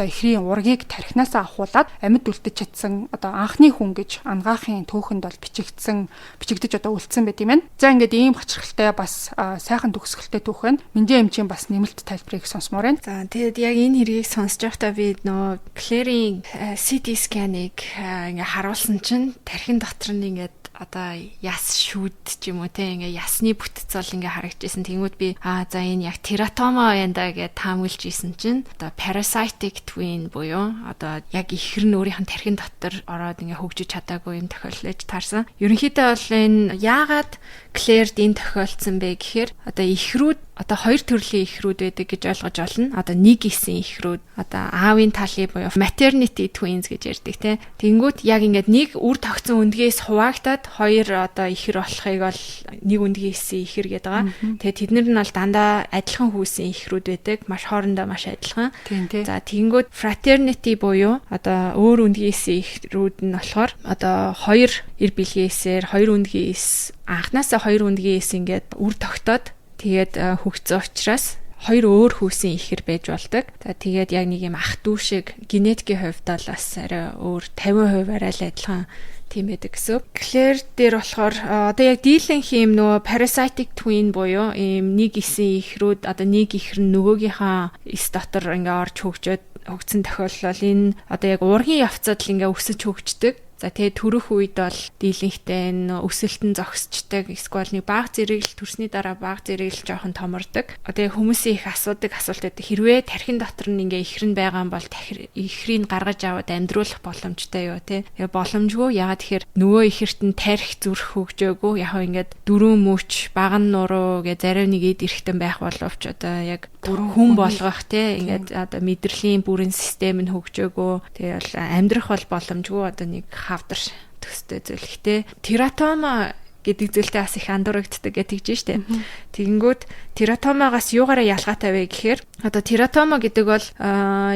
ихрийн ургийг тархинасаа авахуулаад амьд үлдэж чадсан анхны хүн гэж ангаахын түүхэнд бол бичигдэж үлдсэн байт юм байна. За ингээд ийм хачирхалтай бас сайхан төгсгөлтэй түүх байна. Мэндийн эмчийн бас нэмэлт тайлбарыг сонсмоор байна. За тэгээд яг энэ хэргийг сонсож байхдаа би Claire-ийн CT scan-ыг ингээ харуулсан чинь тархин дотор нь ингээд яс шүүд ч юм уу те ингээ ясны бүтц бол ингээ харагдчихсэн. Тэнгүүд би за энэ яг тератома байна да гэж таамаглаж исэн чинь parasitic twin буюу яг ихэр нь өөрийнх нь тархин дотор ороод ингээ хөгжиж чадаагүй юм тохиолдож таарсан. Ерөнхийдөө бол энэ яагаад Claire-д энэ тохиолдсон бэ гэхээр ихрүүд хоёр төрлийн ихрүүд байдаг гэж ойлгож болно. Нэг исэн ихрүүд аавын талын буюу maternity twins гэж ярьдаг те. Тэнгүүт яг ингээд нэг үр тогтсон өндгээс хуваагдаад хоёр ихэр болохыг бол нэг өндгийн исэн ихэр гэдэг байгаа. Тэгээ тэднэр нь бол дандаа адилхан хүүсэн ихрүүд байдаг. Маш хоорондоо маш адилхан. За тэнгүүт fraternity буюу өөр өндгийн исэн ихрүүд нь болохоор хоёр эр бэлгээсээр хоёр өндгийн ис анханасаа хоёр өндгийн ис ингээд үр тогтоод тэгээд хөгжсөн учраас хоёр өөр хүүсэн ихэр байж болдог. Тэгээд яг нэг юм ах дүү шиг генетикийн хувьд бол бас арай өөр 50% арай л адилхан тийм байдаг гэсэн. Claire дээр болохоор яг дийлэнх юм нөгөө parasitic twin буюу ийм нэг исэн ихрүүд нэг ихэр нь нөгөөгийнхаа ис дотор ингээ орж хөгжсөн тохиолдол энэ яг ургийн явцад л ингээ өсөж хөгждөг. За тэгээ төрөх үед бол дийлэнхтэй өсөлтөн зогсчдаг. Эсвэл нэг бага зэрэг л төрсний дараа бага зэрэг л жоохон томордог. Тэгээ хүмүүсийн их асуудаг асуулт байдаг. Хэрвээ тархин дотор нь ингээ ихэр нь байгаа юм бол ихрийг гаргаж аваад амьдруулах боломжтой юу те. Тэгээ боломжгүй. Ягаад тэгэхээр нөгөө ихэрт нь тарих зүрх хөгжөөгүй. Яг ингээд дөрөв мөч баган нуруу гэ зарим нэг эд эрэхтэн байх боловч яг хүн болгох те ингээд мэдрэлийн бүрэн систем нь хөгжөөгүй. Тэгээ бол амьдрах бол боломжгүй нэг хавдар төстэй зүйл. Гэхдээ тератома гэдэг зүйлтэй бас их андуурагддаг гэж тэгж штэ. Тэгэнгүүт тератомагаас юугаараа ялгаатай вэ гэхээр тератома гэдэг бол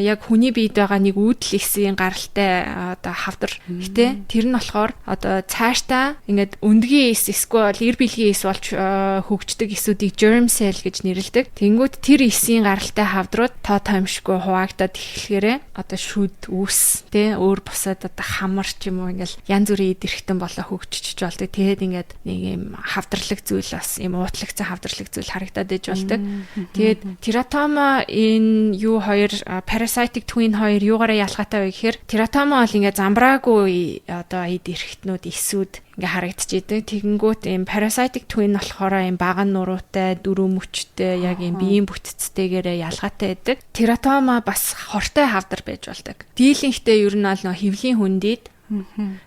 яг хүний биед байгаа нэг үүдэл ихсийн гаралтай хавдар гэтээ тэр нь болохоор цаашдаа ингээд өндгийн ис эсвэл эр бэлгийн ис болж хөгждөг эсүүдийг germ cell гэж нэрлэдэг. Тэгэнгүүт тэр исийн гаралтай хавдрууд тоо томшгүй хуваагдаад эхлэхээрээ шүд үүс тэ өөр бусад хамар ч юм уу ингээл янз бүрийн эд эрэхтэн болоо хөгжиж болдог. Тэгээд ингээд нэг юм хавдралаг зүйл бас юм уутлагдсан хавдралаг зүйл харагдаад иж болдог. Тэгээд тератома энэ юу хоёр parasitic twin хоёр юугаараа ялгаатай вэ гэхээр тератома бол ингээ замбраагүй эд эрэхтнүүд эсүүд ингээ харагдчихэдэг. Тэгэнгүүт ийм parasitic twin болохоор ийм баган нуруутай, дөрөв мөчтэй, яг ийм биеийн бүтцтэйгээрээ ялгаатай байдаг. Тератома бас хортой хавдар байж болдог. Дийлэнхтэй ер нь бол хөвлийн хүндийд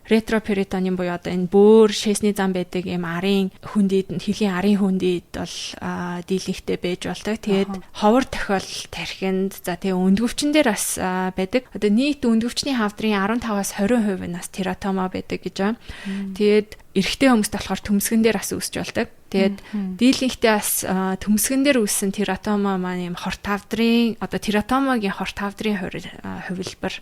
ретроперитонин буюу энэ бөөр шээсний зам байдаг юм арын хүндийд хилийн арын хүндийд бол дийлэнхтэй байж болдог. Тэгээд ховор тохиолдол тархинд за тэгээ өндгөвчин дээр бас байдаг. Нийт өндгөвчний хавдрын 15-аас 20% нь бас тератома байдаг гэж байна. Тэгээд эрэгтэй хүмүүст болохоор төмсгөн дээр бас үүсч болдог. Тэгээд дийлэнхтэй бас төмсгөн дээр үүссэн тератома маань юм хорт хавдрын тератомагийн хорт хавдрын хувилбар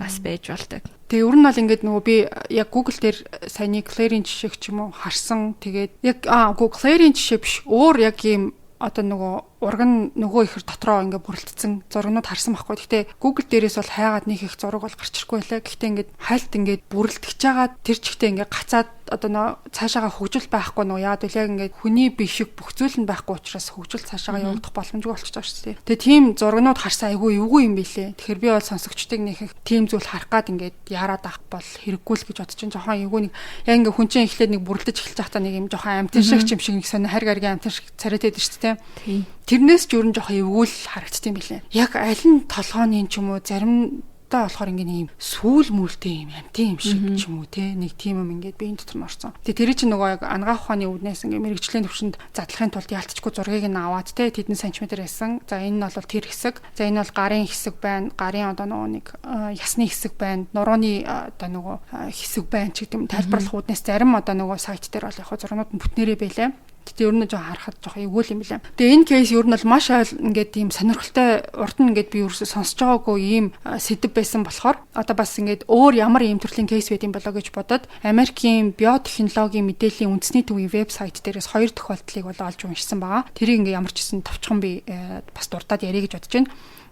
бас байж болдог. Тэгээ ер нь бол ингээд нөгөө би яг Google дээр саяны Claire-ийн жишээг ч юм уу харсан. Тэгээд яг Claire-ийн жишээ биш өөр яг ийм нөгөө ураг нь нөгөө ихэр дотроо ингээ бүрэлдсэн зурагнууд харсан байхгүй. Гэхдээ Google дээрээс бол хайгаад нэг их зураг бол гарч ирэхгүй байлаа. Гэхдээ ингээд хайлт ингээд бүрэлдэж байгаа тэр чигтээ ингээ гацаад одоо цаашаага хөгжил байхгүй нөө яад үл яг ингээд хүний бие шиг бүх зүйл нь байхгүй учраас хөгжил цаашаага явагдах боломжгүй болчихж байгаа шүү дээ. Тэгээ тийм зурагнууд харсан айгүй эвгүй юм билээ. Тэгэхээр би бол сонсогчдыг нэг их тийм зүйл харах гад ингээд яарад ах бол хэрэггүй л гэж бодож чинь жоохон эвгүй нэг яг ингээд хүн чинь эхлээд нэг бүрлдэж эхэлж байхдаа нэг юм жоохон амтэн шиг юм шиг нэг сонь харь гаргийн амтэн шиг царайтай байдаг шүү дээ. Тэрнээс ч юу н жоохон эвгүй л харагдсан билээ. Яг аль нь толгооны ч юм уу зарим та болохоор ингээ ийм сүүл мүлтэй юм амтын юм шиг ч юм уу те нэг тийм юм ингээд биеийн дотор норсон. Тэгээ тэр чинь нөгөө яг ангаах ухааны үүднээс ингээ мэрэгжлийн төвшөнд задлахын тулд яалтчгүй зургийг нь аваад те тэдэн сантиметр байсан. За энэ нь бол тэр хэсэг. За энэ бол гарын хэсэг байна. Гарын одоо нөгөө нэг ясны хэсэг байна. Нурууны одоо нөгөө хэсэг байна ч гэдэг юм тайлбарлах үүднээс зарим одоо нөгөө сайт дээр бол яг зургууд нь бүтнээрээ байлаа. Тэгтээ ер нь жоо харахад жоох эвгүй юм билээ. Тэгээ энэ кейс ер нь бол маш айл ингээд ийм сонирхолтой урд нь ингээд би ерөөсө сонсож байгаагүй ийм сэдв байсан болохоор одоо бас ингээд өөр ямар ийм төрлийн кейс байд юм болоо гэж бодоод Америкийн биотехнологийн мэдээллийн үндэсний төвийн вебсайт дээрээс 2 тохиолдлыг бол олж уншсан байгаа. Тэрийг ингээд ямар ч гэсэн товчхон би бас дурдаад ярих гэж бодож байна.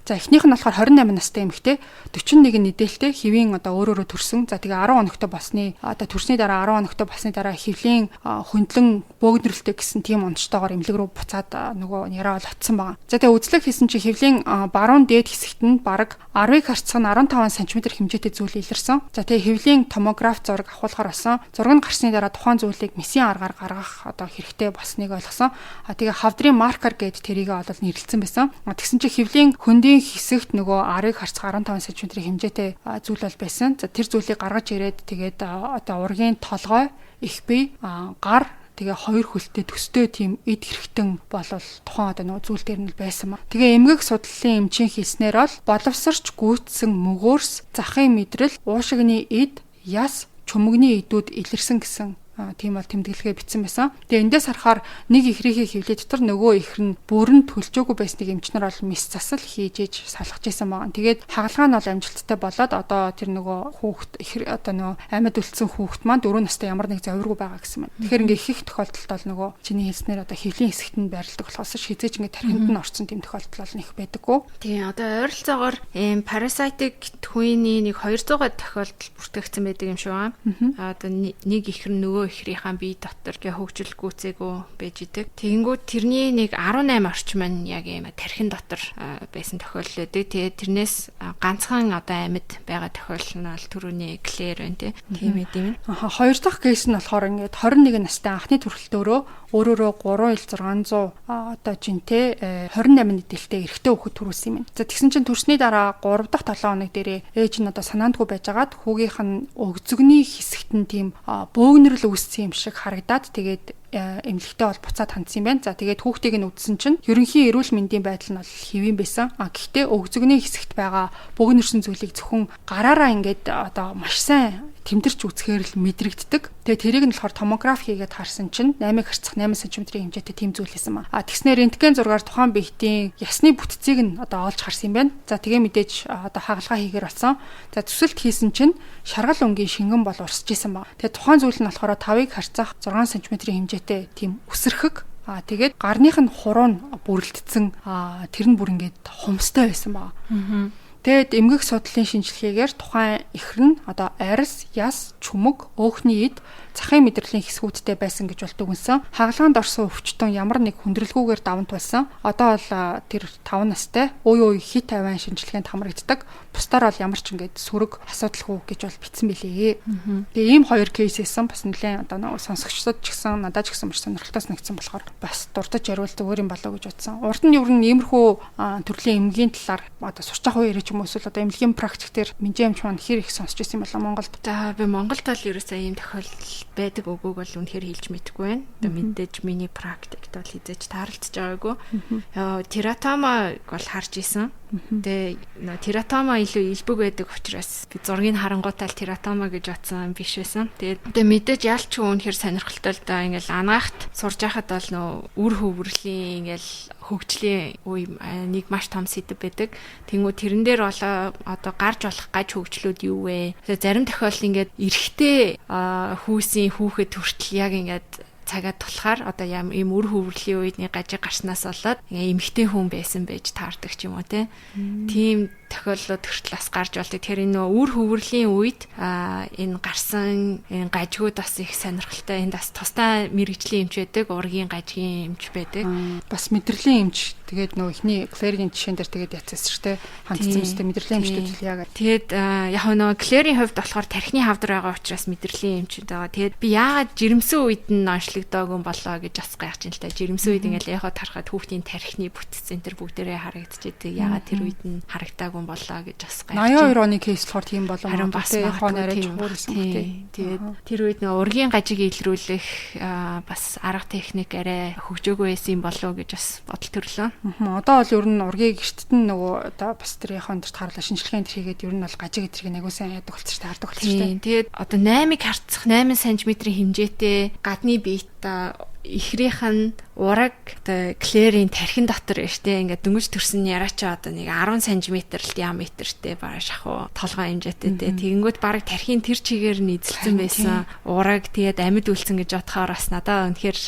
За эхнийх нь болохоор 28 настай эмэгтэй 41 нийтэлтэй хэвийн одоо өөрөөрөө төрсөн. За тэгээ 10 хоногтой болсны одоо төрсний дараа 10 хоногтой болсны дараа хэвлийн хөндлөн бөөгнөрлөлтэй гэсэн тийм онцтойгоор эмнэлэг рүү буцаад нөгөө яраа бол очсон байгаа. За тэгээ үзлэг хийсэн чинь хэвлийн баруун дээд хэсэгт нь бараг 10-ыг харьцах нь 15 см хэмжээтэй зүйл илэрсэн. За тэгээ хэвлийн томограф зураг авахулахаар болсон. Зураг нь гарсны дараа тухайн зүйлийг мессийн аргаар гаргах одоо хэрэгтэй болсныг ойлгосон. Тэгээ хавдрын маркер гэд тэрийг олол нэрлэлсэн байсан. Тэгсэн чинь хэвлийн хөндийн хэсэгт нөгөө 10-ыг харьцах 15 см хэмжээтэй зүйл бол байсан. За тэр зүйлийг гаргаж ирээд тэгээд одоо ургийн толгой, их бие, гар тэгээ 2 хөлтэй төстэй тийм эд хэрэгтэн болол тухайн одоо нөгөө зүйл дээр нь байсан маа. Тэгээ эмгэг судлалын эмчийн хэлснээр бол боловсрч гүйцсэн мөгөөрс, захын мэдрэл, уушигны эд, яс, чөмөгний эдүүд илэрсэн гэсэн тийм бол тэмдэглэгээ бичсэн байсан. Тэгээ эндээс харахаар нэг ихрийнхээ хөвлөе дотор нөгөө ихэр нь бүрэн төлжөөгүй байсныг эмчнэр бол мис засал хийж ээж салгаж байсан байгаа. Тэгээд хагалгаа нь бол амжилттай болоод одоо тэр нөгөө хүүхэд одоо нөгөө амьд үлдсэн хүүхэд маань 4 настай ямар нэг завиргүй байгаа гэсэн байна. Тэгэхээр ингээ их тохиолдолд бол нөгөө чиний хэлснээр одоо хөвлийн хэсэгт нь байрладаг болохоос хизээж ингээ тархинд нь орсон тийм тохиолдол бол их байдаггүй. Тийм одоо ойролцоогоор параситик түүний нэг 200 тохиолдол бүртгэгдсэн байдаг юм шиг байна. Одоо нэг ихэр нөгөө ихрийнхаа бие дотор хөгжил гүйцээгөө байж идэг. Тэгэнгүүт тэрний нэг 18 орчим нь яг ийм тархин дотор байсан тохиолдол өгдөг. Тэгээд тэрнээс ганцхан одоо амьд байгаа тохиолдол нь бол түрүүний Клэр байна тийм ээ. Хоёр дахь кейс нь болохоор ингээд 21 настай анхны төрөлтөөрөө өөрөөрөө 3600 одоо жинтэй 28 нийтэлтэй эрэгтэй хүүхэд төрүүлсэн юм. За тэгсэн чинь төрсний дараа 3 дахь 7 хоног дээрээ ээж нь одоо санаандгүй байжгаад хүүгийнх нь өгзөгний хэсэгт нь тийм бөөгнөрл үүссэн юм шиг харагдаад тэгээд эмнэлэгтэй бол буцаад хандсан юм байна. За тэгээд хүүхдийг нь үдсэн чинь ерөнхий эрүүл мэндийн байдал нь бол хэвэн байсан. Гэхдээ өгзөгний хэсэгт байгаа бөөгнөрсөн зүйлийг зөвхөн гараараа ингээд одоо маш сайн тэмдэрч үзэхээр л мэдрэгддэг. Тэгээ тэрийг нь болохоор томограф хийгээд харсан чинь 8-ыг харьцах 8 см-ийн хэмжээтэй тийм зүйл хийсэн маа. Тэгснээр рентген зургаар тухайн биетийн ясны бүтцийг нь одоо олж харсан юм байна. За тэгээ мэдээж одоо хагалгаа хийгээр болсон. За төсөлт хийсэн чинь шаргал өнгийн шингэн бол урсж исэн баа. Тэгээ тухайн зүйл нь болохоор 5-ыг харьцах 6 см-ийн хэмжээтэй тийм үсэрхэг. Тэгээд гарных нь хуруу нь бүрэлдсэн. Тэр нь бүр ингээд хумстай байсан баа. Тэгэд эмгэг судлалын шинжилгээгээр тухайн ихэр нь одоо арьс, яс, чүмэг, өөхний эд, захын мэдрэлийн хэсгүүдтэй байсан гэж бол дүгнсэн. Хагалгаанд орсон өвчтөн ямар нэг хүндрэлгүйгээр даван тулсан. Одоо бол тэр 5 настай үй хит авиан шинжилгээнд хамрагддаг. Бусдаар бол ямар ч ингээд сүрэг асуудалгүй гэж бол битсэн билээ. Тэгээ ийм хоёр кейс хийсэн бас нэлээд одоо сонсогчдод ч гэсэн надад ч гэсэн маш сонирхолтой санагдсан болохоор бас дурдж яриул зүгээр юм болоо гэж бодсон. Урд нь ер нь иймэрхүү төрлийн эмгэгийн талаар одоо сурч авах үеэр ч юм уу эсвэл одоо эмнэлгийн практикээр менжийн эмч маань хэр их сонсч ирсэн болоо Монголд. За би Монголд бол ерөөсөө ийм тохиолдол байдаг үгүйг бол үнэхээр хэлж мэдэхгүй байна. Одоо мэдээж миний практикт бол хизээж тааралцж байгаагүй. Тератома бол харж исэн. Тэгээ тератома илүү илбэг байдаг учраас би зургийг харангуйтаа тератома гэж бодсон биш байсан. Тэгээ мэдээж ялч үнэхээр сонирхолтой л да. Ингээл анаахт сурж байхад бол нөө үр хөврөлийн ингээл хөгжлийн үе нэг маш том сэдв байдаг. Тэнгүү тэрэн дээр болоо одоо гарч болох гаж хөгжлүүд юу вэ? Зарим тохиолдолд ингээд эрэгтэй хүүсийн хүүхэд хүртэл яг ингээд цагаад тулахаар одоо ийм үр хөврөлийн үений гажиг гарснаас болоод эмэгтэй хүн байсан байж таардаг ч юм уу тийм тохиолдлууд хүртэл бас гарч болдог. Тэгэхээр энэ үр хөврөлийн үед энэ гарсан энэ гажигуд бас их сонирхолтой. Энд бас тусдаа мэрэгжлийн эмч байдаг, ургийн гажигийн эмч байдаг. Бас мэдрэлийн эмч тэгээд ихний Клэрийн жишээн дээр тэгээд яцсан шүү дээ. Хандсан мэт мэдрэлийн эмчүүд яг. Тэгээд яг Клэрийн хувьд болохоор тархины хавдар байгаа учраас мэдрэлийн эмчүүд байгаа. Тэгээд би яагаад жирэмсэн үед нь онцлогдоогүй болоо гэж бас гайхаж байна л да. Жирэмсэн үед ингээл яхаа тарахад хүүхдийн тархины бүтц энэ төр бүгдээрээ харагдчихэдэг. Яагаад тэр үед нь харагдаагүй болоо гэж бас гайхаж. 82 оны кейс болохоор тийм болов. Харин бас нарийн чухалсан гэдэг. Тэгээд тэр үед ургийн гажиг илрүүлэх бас арга техник арай хөгжөөгөө байсан болов гэж бас бодол төрлөө. Одоо бол ер нь ургийг гэртд нь одоо бас тэр яхан дэрт харуулаа шинжилгээнд хийгээд ер нь бол гажиг эдрийг аягүй сайн яадаг болчих таардаг болчих тийм. Тэгээд одоо 8-ыг харцах 8 см-ийн хэмжээтэй гадны биет ихрийнх нь ураг одоо Клэрийн тархин дотор байна штэ. Ингээд дөнгөж төрсөн яриачаа одоо нэг 10 см-л диаметртэй бараг шахуу толгой хэмжээтэй те. Тэгэнгүүт бараг тархин тэр чигээр нь эзэлсэн байсан ураг тэгээд амьд үлдсэн гэж бодохоор бас надад үнэхээр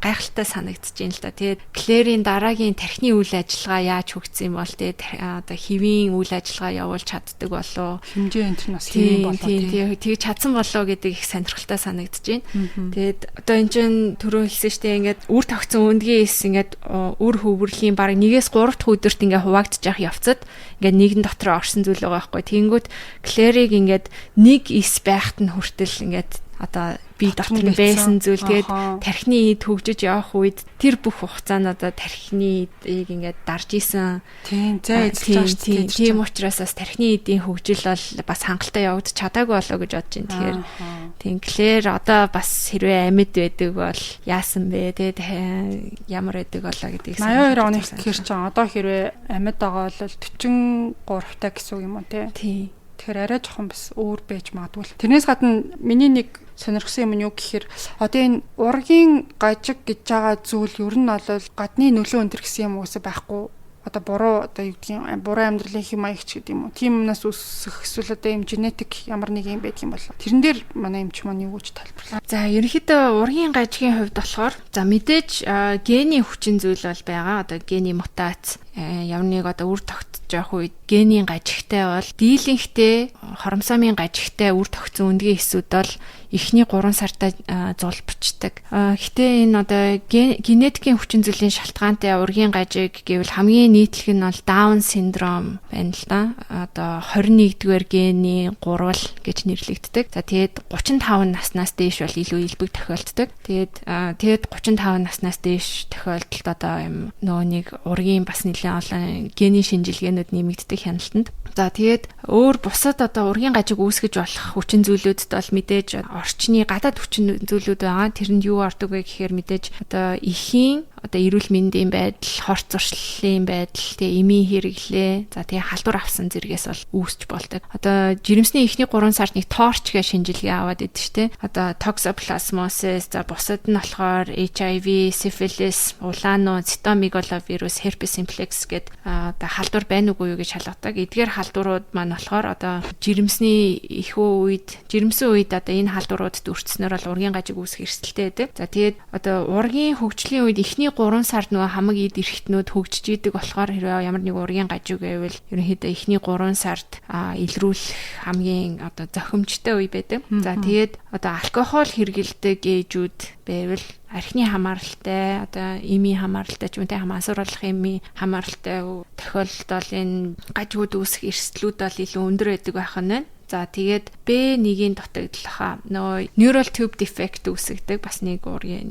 гайхалтай санагдчихэж байна л да. Тэгээд Клэрийн дараагийн тархины үйл ажиллагаа яаж хөгжсөн юм бол тэгээд одоо хэвийн үйл ажиллагаа явуулж чаддаг болоо. Хэмжээ энэ нь бас хэвийн болоо тийм. Тэгээд чадсан болоо гэдэг их сонирхолтой санагдчихэж байна. Тэгээд одоо энэ чинь түрүү хэлсэн штэ ингээд үр тогтсон өндгийн эс ингээд үр хөврөлийн баг 1-3 дахь өдөрт ингээд хуваагдчих явцад ингээд нэгэн дотор орсон зүйл байгаа байхгүй. Тэнгүүд Клэрийг ингээд нэг эс байхад нь хүртэл ингээд одоо би дотор нь байсан зүйл тэгээд тархины эд хөгжиж явах үед тэр бүх хугацаанд одоо тархины эдийг ингээд дарж исэн. Тийм зай эзэлж байгаа шүү дээ. Тийм учраас бас тархины эдийн хөгжил бол бас хангалттай явагдаж чадаагүй болоо гэж бодож байна. Тэгэхээр тийм Клэр одоо бас хэрвээ амьд байдаг бол яасан бэ? Тэгээд ямар байдаг болоо гэдгийг 82 оны гэхэр чинь одоо хэрвээ амьд байгаа бол 43 та гэсэн үг юм уу те? Тийм. Тэгэхээр арай жоохон бас өөр байж магадгүй. Тэрнээс гадна миний нэг сонирхсан юм нь юу гэхээр одоо энэ ургийн гажиг гэж байгаа зүйл ер нь бол гадны нөлөө өндөр гэсэн юм уусаа байхгүй. Одоо буруу одоо юу гэдгийг буруу амьдралын хэм маягч гэдэг юм уу. Тийм юмнаас үүсэх эсвэл одоо юм генетик ямар нэг юм байдаг юм бол тэрэн дээр манай эмч маань юу гэж тайлбарлаа. За ерөнхийдөө ургийн гажигийн хувьд болохоор за мэдээж генийн хүчин зүйл бол байгаа. Одоо генийн мутац ямар нэг одоо үр тогтож явах үед генийн гажигтай бол дийлэнхтэй хоромсоомын гажигтай үр тогтсон өндгийн эсүүд бол эхний 3 сартаа зулбчдаг. Гэтэ энэ одоо генетикийн хүчин зүйлийн шалтгаантай ургийн гажиг гэвэл хамгийн нийтлэг нь бол Даун синдром байна л да. Одоо 21-р гений гурвал гэж нэрлэгддэг. За тэгээд 35 наснаас дээш бол илүү илбэг тохиолддог. Тэгээд 35 наснаас дээш тохиолдолд одоо юм нөгөө нэг ургийн бас нэлээд олон генийн шинжилгээнүүд нэмэгддэг хяналтанд. За тэгээд өөр бусад одоо ургийн гажиг үүсгэж болох хүчин зүйлүүдэд бол мэдээж орчны гадаад хүчин зүйлүүд байгаа. Тэрэнд юу ордог вэ гэхээр мэдээж одоо эхийн одоо эрүүл мэндийн байдал, хорт зуршлалын байдал, тэгээ эмийн хэрэглээ, за тэгээ халдвар авсан зэрэгээс бол үүсч болдог. Одоо жирэмсний эхний 3 сард нэг торч гэх шинжилгээ аваад идэв штэ. Одоо toxoplasmosis, за бусад нь болохоор HIV, syphilis, улаано, cytomegalovirus, herpes simplex гэд одоо халдвар байна уугүй юу гэж шалгадаг. Эдгээр халдварууд маань болохоор одоо жирэмсний жирэмсэн үед одоо энэ халдваруудад өртснөр бол ургийн гажиг үүсэх эрсдэлтэй байдаг. За тэгээд одоо ургийн хөгжлийн үед эхний 3 сард нөгөө хамаг эд эрхтнүүд хөгжиж идэг болохоор хэрвээ ямар нэг ургийн гажиг байвал ерөнхийдөө эхний 3 сард илрүүлэх хамгийн одоо зохимжтой үе байдаг. За тэгээд одоо алкогол хэрэглэдэг ээжүүд байвал архины хамааралтай, одоо эмийн хамааралтай ч юм уу те хамаасруулах эмийн хамааралтай тохиолдолд бол энэ гажигуд үүсэх эрсдлүүд бол илүү өндөр байдаг байх нь. За тэгээд B1-ийн дутагдaltaа нөгөө neural tube defect үүсгдэг бас нэг ургийн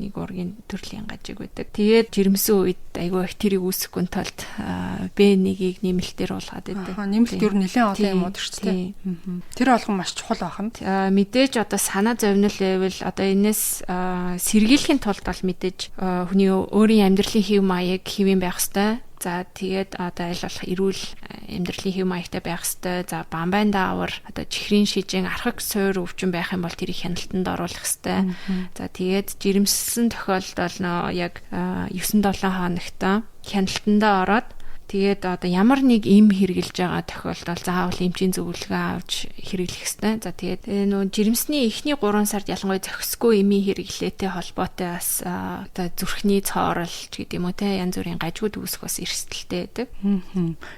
төрлийн гажиг байдаг. Тэгээд жирэмсэн үед айгүй их тэрийг үүсгэхгүй тулд B1-ийг нэмэлтээр болгоод байдаг. Нэмэлт ер нь нэлээд олон юмуд шүү дээ. Тэр болгон маш чухал байна. Мэдээж одоо санаа зовнил байвал одоо энэс сэргийлэхийн тулд бол мэдээж хүний өөрийн амьдралын хэв маяг хэвэн байх ёстой. За тэгээд одоо аль болох эрүүл амьдралын хэв маягтай байх ёстой. За бамбайн даавар одоо чихрийн шижин архаг суур өвчин байх юм бол тэрийг хяналтанд оруулах ёстой. За тэгээд жирэмсэн тохиолдолд бол яг 9-7 хоногт хяналтандаа ороод Тэгээд одоо ямар нэг эм хэрэгжилж байгаа тохиолдолд заавал эмчийн зөвлөгөө авч хэрэглэх ёстой. За тэгээд нөө жирэмсний эхний 3 сард ялангуяа зохисгүй эмийн хэрэглээтэй холбоотой бас одоо зүрхний цооролч гэдэг юм уу те янз бүрийн гажууд үүсэх бас эрсдэлтэй байдаг.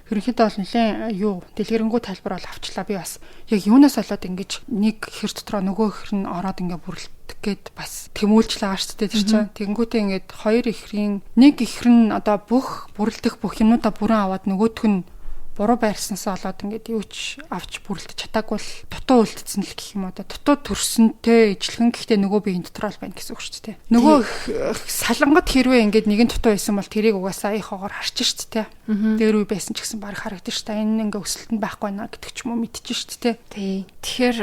Ерөнхийдөө бол нэлээд дэлгэрэнгүй тайлбар бол авчлаа. Би бас яг юунаас болоод ингэж нэг хэр дотроо нөгөө хэр нь ороод ингээ бүрлдэх гээд бас тэмүүлж байгаа шүү дээ тэр чинь. Тэгэнгүүтээ ингээд хоёр ихрийн нэг ихэр нь одоо бүх бүрлдэх бүх юмудаа бүрэн аваад нөгөөх нь буруу байрсанасаа болоод ингээд юу ч авч бүрлдэж чадаагүй л дутуу үлдсэн л гэх юм уу. Дутуу төрсөнтэй ижилхэн гэхдээ нөгөө биеийн дотор л байна гэсэн үг шүү дээ. Нөгөө салангад хэрвээ ингээд нэгэн дутуу байсан бол тэрийг угаасаа ихоогоор харж шүү дээ. Дээр үе байсан ч гэсэн баг харагдаж шүү дээ. Энэ ингээ өсөлтөнд байхгүй наа гэдэг ч юм уу мэдчихэж шүү дээ. Тий. Тэгэхээр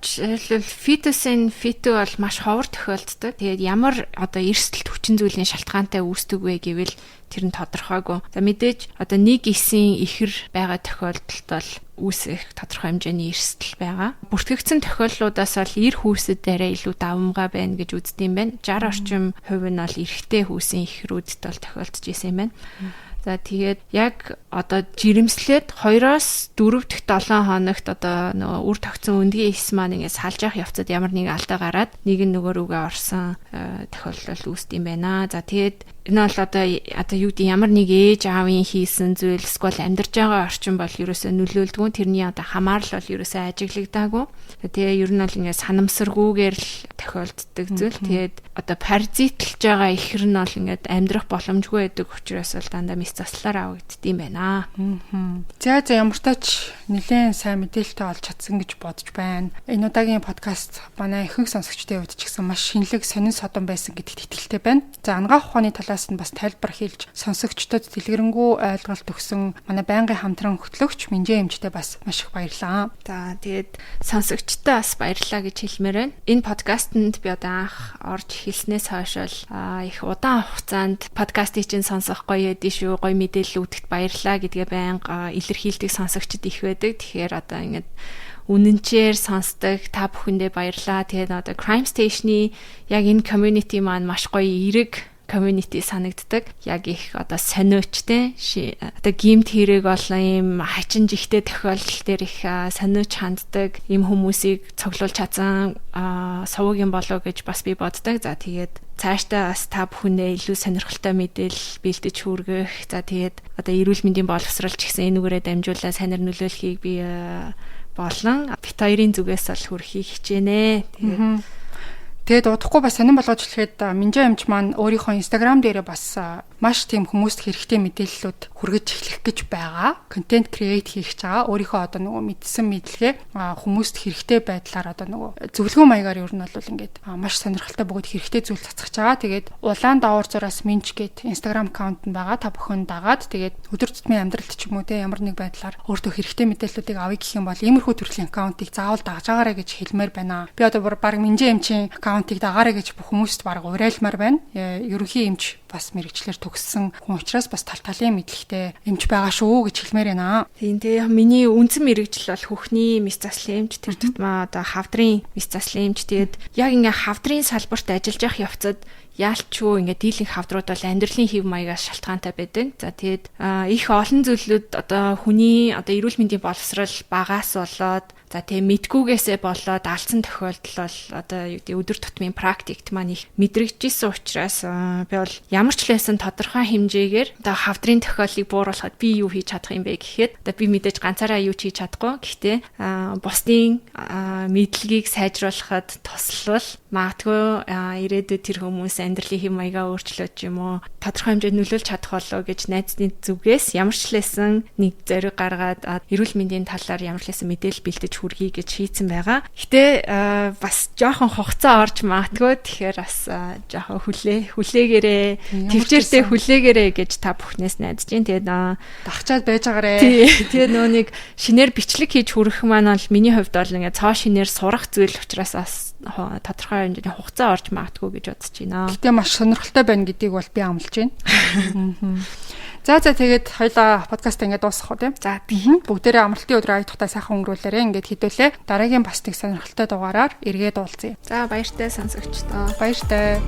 жишээлбэл фиту бол маш ховор тохиолддог. Тэгээд ямар одоо эрсдэлт хүчин зүйлийн шалтгаантай үүсдэг вэ гэвэл тэр нь тодорхойгүй. За мэдээж одоо нэг эсийн ихэр байгаа тохиолдолд бол үүсэх тодорхой хэмжээний эрсдэл байгаа. Бүртгэгдсэн тохиолдлуудаас бол эр хүүсэд арай илүү давмгай байна гэж үздэг юм байна. 60 орчим хувь нь бол эрэгтэй хүүсийн ихрүүдэд бол тохиолдож исэн юм байна. За тэгээд яг одоо жирэмслээд 2-4 дахь 7 хоногт одоо нөгөө үр тогтсон өндгийн эс маань ингээд салж явах явцад ямар нэг алдаа гараад нэг нь нөгөө рүүгээ орсон тохиолдол үүсдэг юм байна. За тэгээд энэ бол одоо юу гэдэг ямар нэг ээж аавын хийсэн зүйл эсвэл амьдарч байгаа орчин бол ерөөсөө нөлөөлдгөө тэрний одоо хамаарал бол ерөөсөө ажиглагдаагүй. Тэгээ ер нь бол ингээд санамсаргүйгээр л тохиолддог зүйл. Тэгээд одоо паразитлж байгаа ихэр нь бол ингээд амьдрах боломжгүй байдаг учраас бол дандаа мэс заслаар авагддсан юм байна. За ямар ч тач нэлээд сайн мэдээлэлтэй олж чадсан гэж бодож байна. Энэ удаагийн подкаст манай ихэнх сонсогчдын хувьд ч гэсэн маш шинэлэг сонин содон байсан гэдэгт итгэлтэй байна. За анагаах ухааны талаас нь бас тайлбар хийж сонсогчдод дэлгэрэнгүй ойлголт өгсөн манай байнгын хамтран хөтлөгч Минжээ эмчтэй бас маш их баярлалаа. За тэгээд сонсогчдоо бас баярлалаа гэж хэлмээр байна. Энэ подкастэнд би одоо анх орж хэлснээс хойш их удаан хугацаанд подкастыг чинь сонсох гоё эдэн шүү, гоё мэдээлэл өгдөгт баярлалаа гэдгээ байнга илэрхийлдэг сонсогчд их байдаг. Тэгэхээр одоо ингээд үнэнчээр сонсдог та бүхэндээ баярлалаа. Тэгээд одоо Crime Station-ы яг энэ community маань маш гоё эерэг community санагддаг. Яг их одоо сониучтэй одоо гимт хэрэг болон ийм хачин жигтэй тохиолдол дээр их сониуч ханддаг ийм хүмүүсийг цуглуулж чадсан сувгийн болоо гэж бас би боддог. За тэгээд цаашдаа бас та бүхэндээ илүү сонирхолтой мэдээлэл бэлдэж хүргэх. За тэгээд одоо эрүүл мэндийн боловсрол ч гэсэн энүүгээрээ дамжуулаад санаар нөлөөлөхийг би болон бит хоёрын зүгээс бол хүрхийг хичээнэ. Тэгээд удахгүй бас сонирн болгож хэлэхэд Минжээ эмч маань өөрийнхөө Instagram дээрээ бас маш тийм хүмүүст хэрэгтэй мэдээллүүд хүргэж эхлэх гэж байгаа. Контент креэйт хийж байгаа. Өөрийнхөө одоо нөгөө мэдсэн мэдлэгээ хүмүүст хэрэгтэй байдлаар одоо нөгөө зөвлөгөө маягаар ер нь бол ингээд маш сонирхолтой бөгөөд хэрэгтэй зүйл цацгаж байгаа. Тэгээд улаан давар зураас Минж гэд Instagram аккаунт нь байгаа. Та бүхэн дагаад тэгээд өдөр тутмын амьдралд ч юм уу те ямар нэг байдлаар өөртөө хэрэгтэй мэдээллүүдийг авъя гэх юм бол иймэрхүү төрлийн аккаунтыг заавал дагж байгаарай гэж хэлмээр байна. Би одоо баг Минжээ эмчийн аккаунтыг дагаарай гэж бүх хүмүүст баг уриалмаар байна. Ерөнхий эмч бас мэрэгчлэр төгссөн хүн учраас бас талын мэдлэгтэй эмч байгаа шүү гэж хэлмээр байна. Тийм миний үндсэн мэрэгжил бол хөхний мэс заслын эмч, тэр тутмаа одоо хавдрын мэс заслын эмч. Тэгээд яг ингээ хавдрын салбарт ажиллаж явах явцад яалчгүй ингээ дийлэнх хавдрууд бол амьдралын хэв маягаас шалтгаантай байдаг. За тэгээд их олон зүйлүүд одоо хүний одоо эрүүл мэндийн боловсрал багаас болоод за тэгээ мэдгүйгээсээ болоод алдсан тохиолдол бол одоо юу гэдэг өдөр тутмын практикт маань их мэдрэгдчихсэн учраас би бол ямар ч лсэн тодорхой хэмжээгээр одоо хавдрын тохиолдлыг бууруулахад би юу хийж чадах юм бэ гэхэд одоо би мэдээж ганцаараа юу ч хийж чадахгүй. Гэхдээ бусдын мэдлэгийг сайжруулахад туслал магадгүй ирээдүйд тэр хүмүүс амьдралын хэм маягаа өөрчлөөч юм уу тодорхой хэмжээнд нөлөөлж чадах болоо гэж найзны зүгээс ямар ч лсэн нэг зориг гаргаад эрүүл мэндийн талаар ямар ч лсэн мэдээлэл бэлдэж хүргэе гэж шийдсэн байгаа. Гэтэ бас жоохон хугацаа орж магадгүй. Тэгэхээр бас жоохон хүлээгээрээ төвчээртэй хүлээгээрээ гэж та бүхнээс найдаж байна. Тэгээд дагчаад байж байгаарэ. Тэгээд нөө нэг шинээр бичлэг хийж хүрэх маань бол миний хувьд бол ингээ цоо шинээр сурах зүйл учраас бас тодорхой хэмжээний хугацаа орж магадгүй гэж бодож байна. Гэтэ маш сонирхолтой байна гэдгийг бол би амлаж байна. За тэгээд хоёлаа подкаст ингээд дуусгах уу тийм. За бүгдээрээ амралтын өдрөө аяхдагтай сайхан өнгөрүүлээрэ ингээд хэдүүлээ. Дараагийн бас нэг сонирхолтой дугаараар эргээд уулзъя. За баяртай сонсогчдоо. Баяртай.